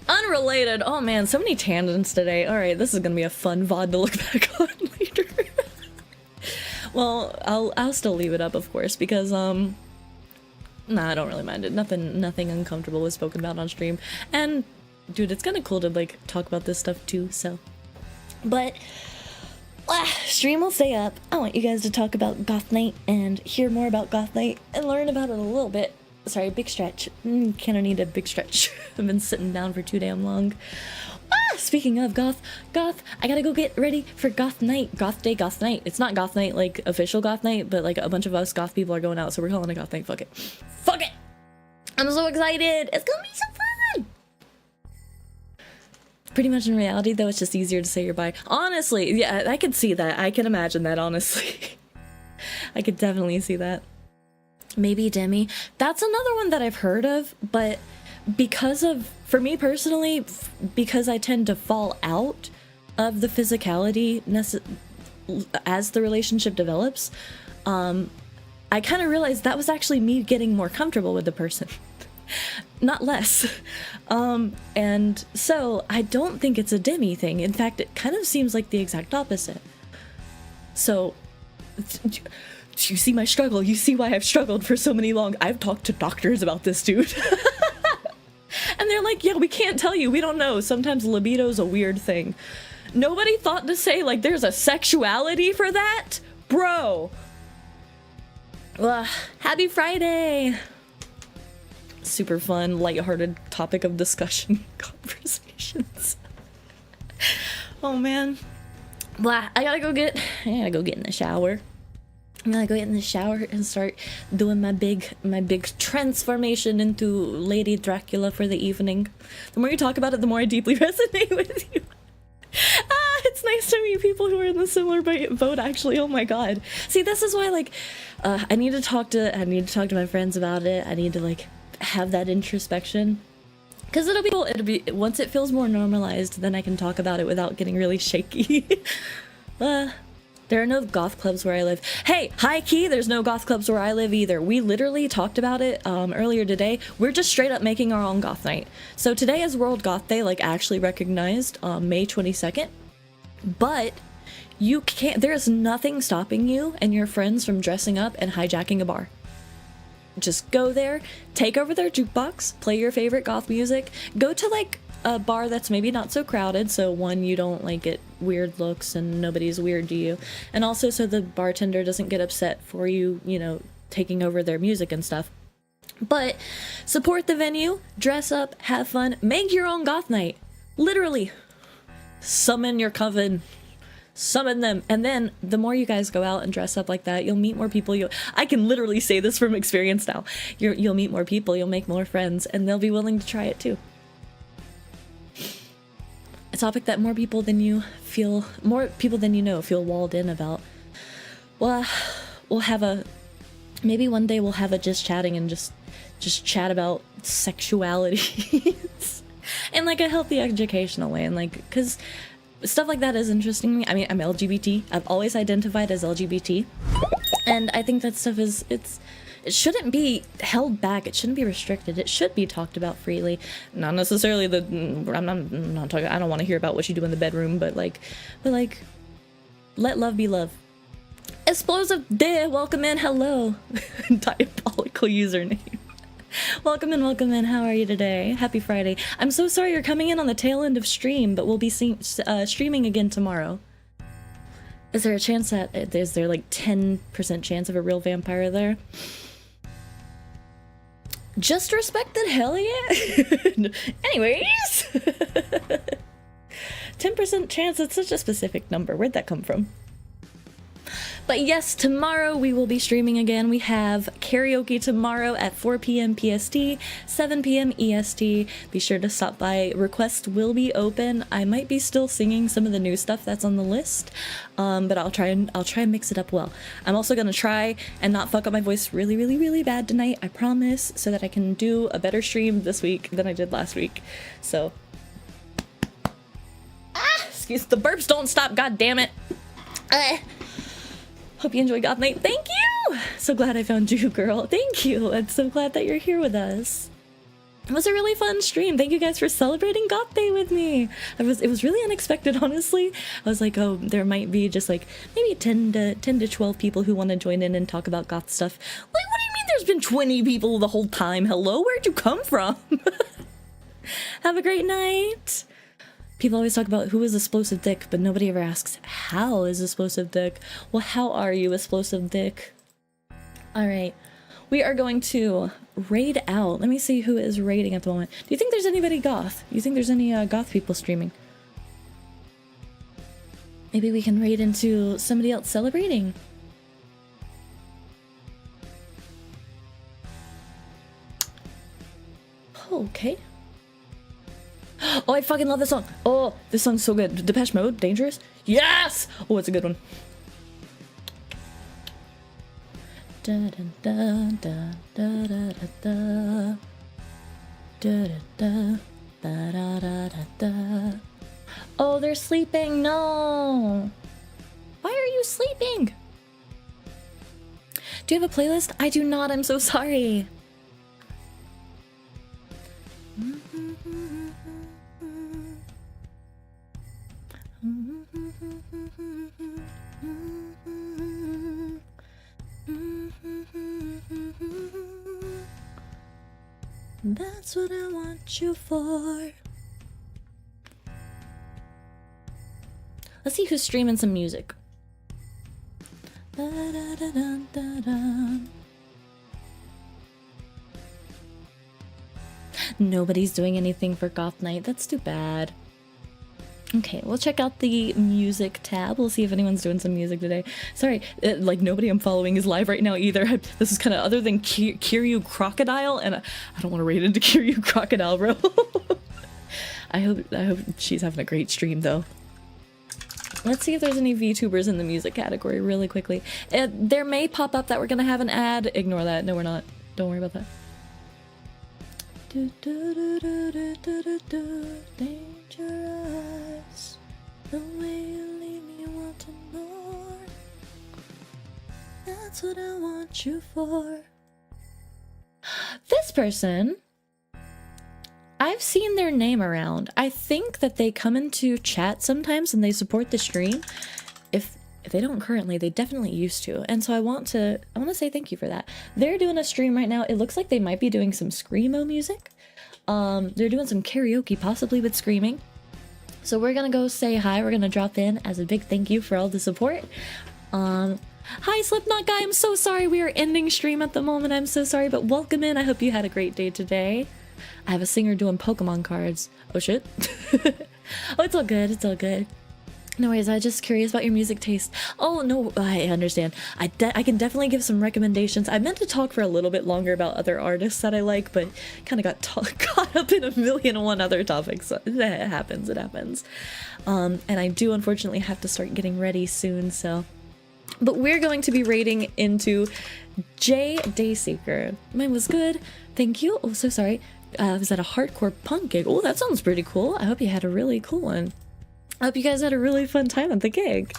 Unrelated. Oh man, so many tangents today. All right, this is gonna be a fun VOD to look back on later. Well, I'll still leave it up, of course, because nah, I don't really mind it. Nothing uncomfortable was spoken about on stream. And dude, it's kind of cool to like talk about this stuff too, so. But stream will stay up. I want you guys to talk about Goth Night and hear more about Goth Night and learn about it a little bit. Sorry, big stretch. Kinda need a big stretch. I've been sitting down for too damn long. Ah, speaking of Goth, I gotta go get ready for Goth night. Goth day, Goth night. It's not Goth night, like official Goth night, but like a bunch of us Goth people are going out, so we're calling it Goth night. Fuck it. Fuck it! I'm so excited! It's gonna be so fun! Pretty much in reality, though, it's just easier to say your bye. Honestly, yeah, I could see that. I can imagine that, honestly. I could definitely see that. Maybe Demi. That's another one that I've heard of, but because of, for me personally, because I tend to fall out of the physicality as the relationship develops, I kind of realized that was actually me getting more comfortable with the person. Not less. And so I don't think it's a Demi thing. In fact, it kind of seems like the exact opposite. So you see my struggle. You see why I've struggled for so many long. I've talked to doctors about this, dude. And they're like, yeah, we can't tell you. We don't know. Sometimes libido's a weird thing. Nobody thought to say, like, there's a sexuality for that? Bro. Ugh, happy Friday. Super fun, lighthearted topic of discussion conversations. Oh, man. Blah, I gotta go get in the shower. I'm gonna go get in the shower and start doing my big transformation into Lady Dracula for the evening. The more you talk about it, the more I deeply resonate with you. Ah, it's nice to meet people who are in the similar boat, actually. Oh my god. See, this is why, like, I need to talk to my friends about it. I need to, like, have that introspection. Because it'll be, once it feels more normalized, then I can talk about it without getting really shaky. There are no goth clubs where I live. Hey, high key, there's no goth clubs where I live either. We literally talked about it earlier today. We're just straight up making our own goth night. So today is World Goth Day, like actually recognized, May 22nd. But you can't, there's nothing stopping you and your friends from dressing up and hijacking a bar. Just go there, take over their jukebox, play your favorite goth music, go to like a bar that's maybe not so crowded, so one, you don't like get weird looks and nobody's weird to you, and also so the bartender doesn't get upset for you, you know, taking over their music and stuff. But support the venue, dress up, have fun, make your own goth night. Literally, summon your coven. Summon them, and then the more you guys go out and dress up like that, you'll meet more people. I can literally say this from experience now. You'll meet more people, you'll make more friends, and they'll be willing to try it too. A topic that more people than you know feel walled in about. Well, maybe one day we'll have a just chatting and just chat about sexuality in like a healthy educational way, and like, because stuff like that is interesting to me. I mean, I'm LGBT. I've always identified as LGBT. And I think that stuff it shouldn't be held back. It shouldn't be restricted. It should be talked about freely. Not necessarily I'm not talking, I don't want to hear about what you do in the bedroom, but like, let love be love. Explosive Day, welcome in, hello. Diabolical username. Welcome in, how are you today? Happy Friday. I'm so sorry you're coming in on the tail end of stream, but we'll be streaming again tomorrow. Is there a chance that, is there like 10% chance of a real vampire there? Just respected, hell yeah! Anyways! 10% chance, it's such a specific number, where'd that come from? But yes, tomorrow we will be streaming again. We have karaoke tomorrow at 4 p.m. PST, 7 p.m. EST. Be sure to stop by. Requests will be open. I might be still singing some of the new stuff that's on the list, but I'll try and mix it up well. I'm also gonna try and not fuck up my voice really, really, really bad tonight. I promise, so that I can do a better stream this week than I did last week. So, excuse the burps don't stop. God damn it. Hope you enjoyed Goth Night. Thank you! So glad I found you, girl. Thank you. I'm so glad that you're here with us. It was a really fun stream. Thank you guys for celebrating Goth Day with me. It was really unexpected, honestly. I was like, oh, there might be just like maybe 10 to 12 people who want to join in and talk about goth stuff. Like, what do you mean there's been 20 people the whole time? Hello? Where'd you come from? Have a great night. People always talk about who is Explosive Dick, but nobody ever asks, how is Explosive Dick? Well, how are you, Explosive Dick? Alright, we are going to raid out. Let me see who is raiding at the moment. Do you think there's anybody goth? You think there's any goth people streaming? Maybe we can raid into somebody else celebrating. Okay. Oh, I fucking love this song. Oh, this song's so good. Depeche Mode, Dangerous. Yes! Oh, it's a good one. Da da da da da da da da da da da da da. Oh, they're sleeping. No. Why are you sleeping? Do you have a playlist? I do not. I'm so sorry. That's what I want you for. Let's see who's streaming some music. Da, da, da, da, da, da. Nobody's doing anything for Goth Night. That's too bad. Okay, we'll check out the music tab. We'll see if anyone's doing some music today. Sorry, like nobody I'm following is live right now either. This is kind of other than Kiryu Crocodile, and I don't want to raid into Kiryu Crocodile, bro. I hope she's having a great stream though. Let's see if there's any VTubers in the music category really quickly. There may pop up that we're gonna have an ad. Ignore that. No, we're not. Don't worry about that. Dangerous, the way you leave me wanting more. That's what I want you for. This person, I've seen their name around. I think that they come into chat sometimes and they support the stream. If they don't currently, they definitely used to. And so I want to say thank you for that. They're doing a stream right now. It looks like they might be doing some screamo music. They're doing some karaoke, possibly with screaming. So we're gonna go say hi. We're gonna drop in as a big thank you for all the support. Hi Slipknot guy, I'm so sorry we are ending stream at the moment. I'm so sorry, but welcome in. I hope you had a great day today. I have a singer doing Pokemon cards. Oh shit. Oh, it's all good. It's all good. No worries, I was just curious about your music taste. Oh, no, I understand. I can definitely give some recommendations. I meant to talk for a little bit longer about other artists that I like, but kind of got caught up in a million and one other topics. So it happens, it happens. And I do unfortunately have to start getting ready soon, so... But we're going to be raiding into Jay Dayseeker. Mine was good. Thank you. Oh, so sorry. Was that a hardcore punk gig? Oh, that sounds pretty cool. I hope you had a really cool one. I hope you guys had a really fun time at the gig.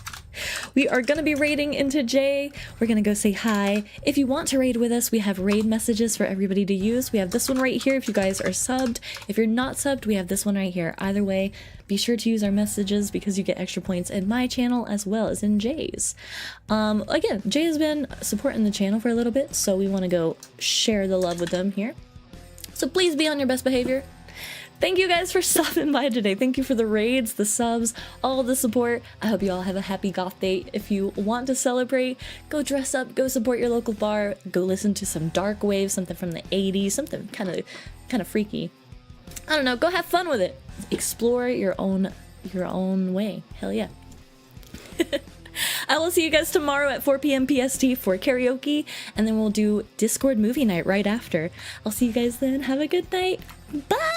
We are going to be raiding into Jay. We're going to go say hi. If you want to raid with us, we have raid messages for everybody to use. We have this one right here if you guys are subbed. If you're not subbed, we have this one right here. Either way, be sure to use our messages because you get extra points in my channel as well as in Jay's. Again, Jay has been supporting the channel for a little bit, so we want to go share the love with them here. So please be on your best behavior. Thank you guys for stopping by today. Thank you for the raids, the subs, all the support. I hope you all have a happy goth day. If you want to celebrate, go dress up, go support your local bar, go listen to some dark wave, something from the 80s, something kind of freaky. I don't know, go have fun with it. Explore your own way. Hell yeah. I will see you guys tomorrow at 4 p.m. PST for karaoke, and then we'll do Discord movie night right after. I'll see you guys then. Have a good night. Bye!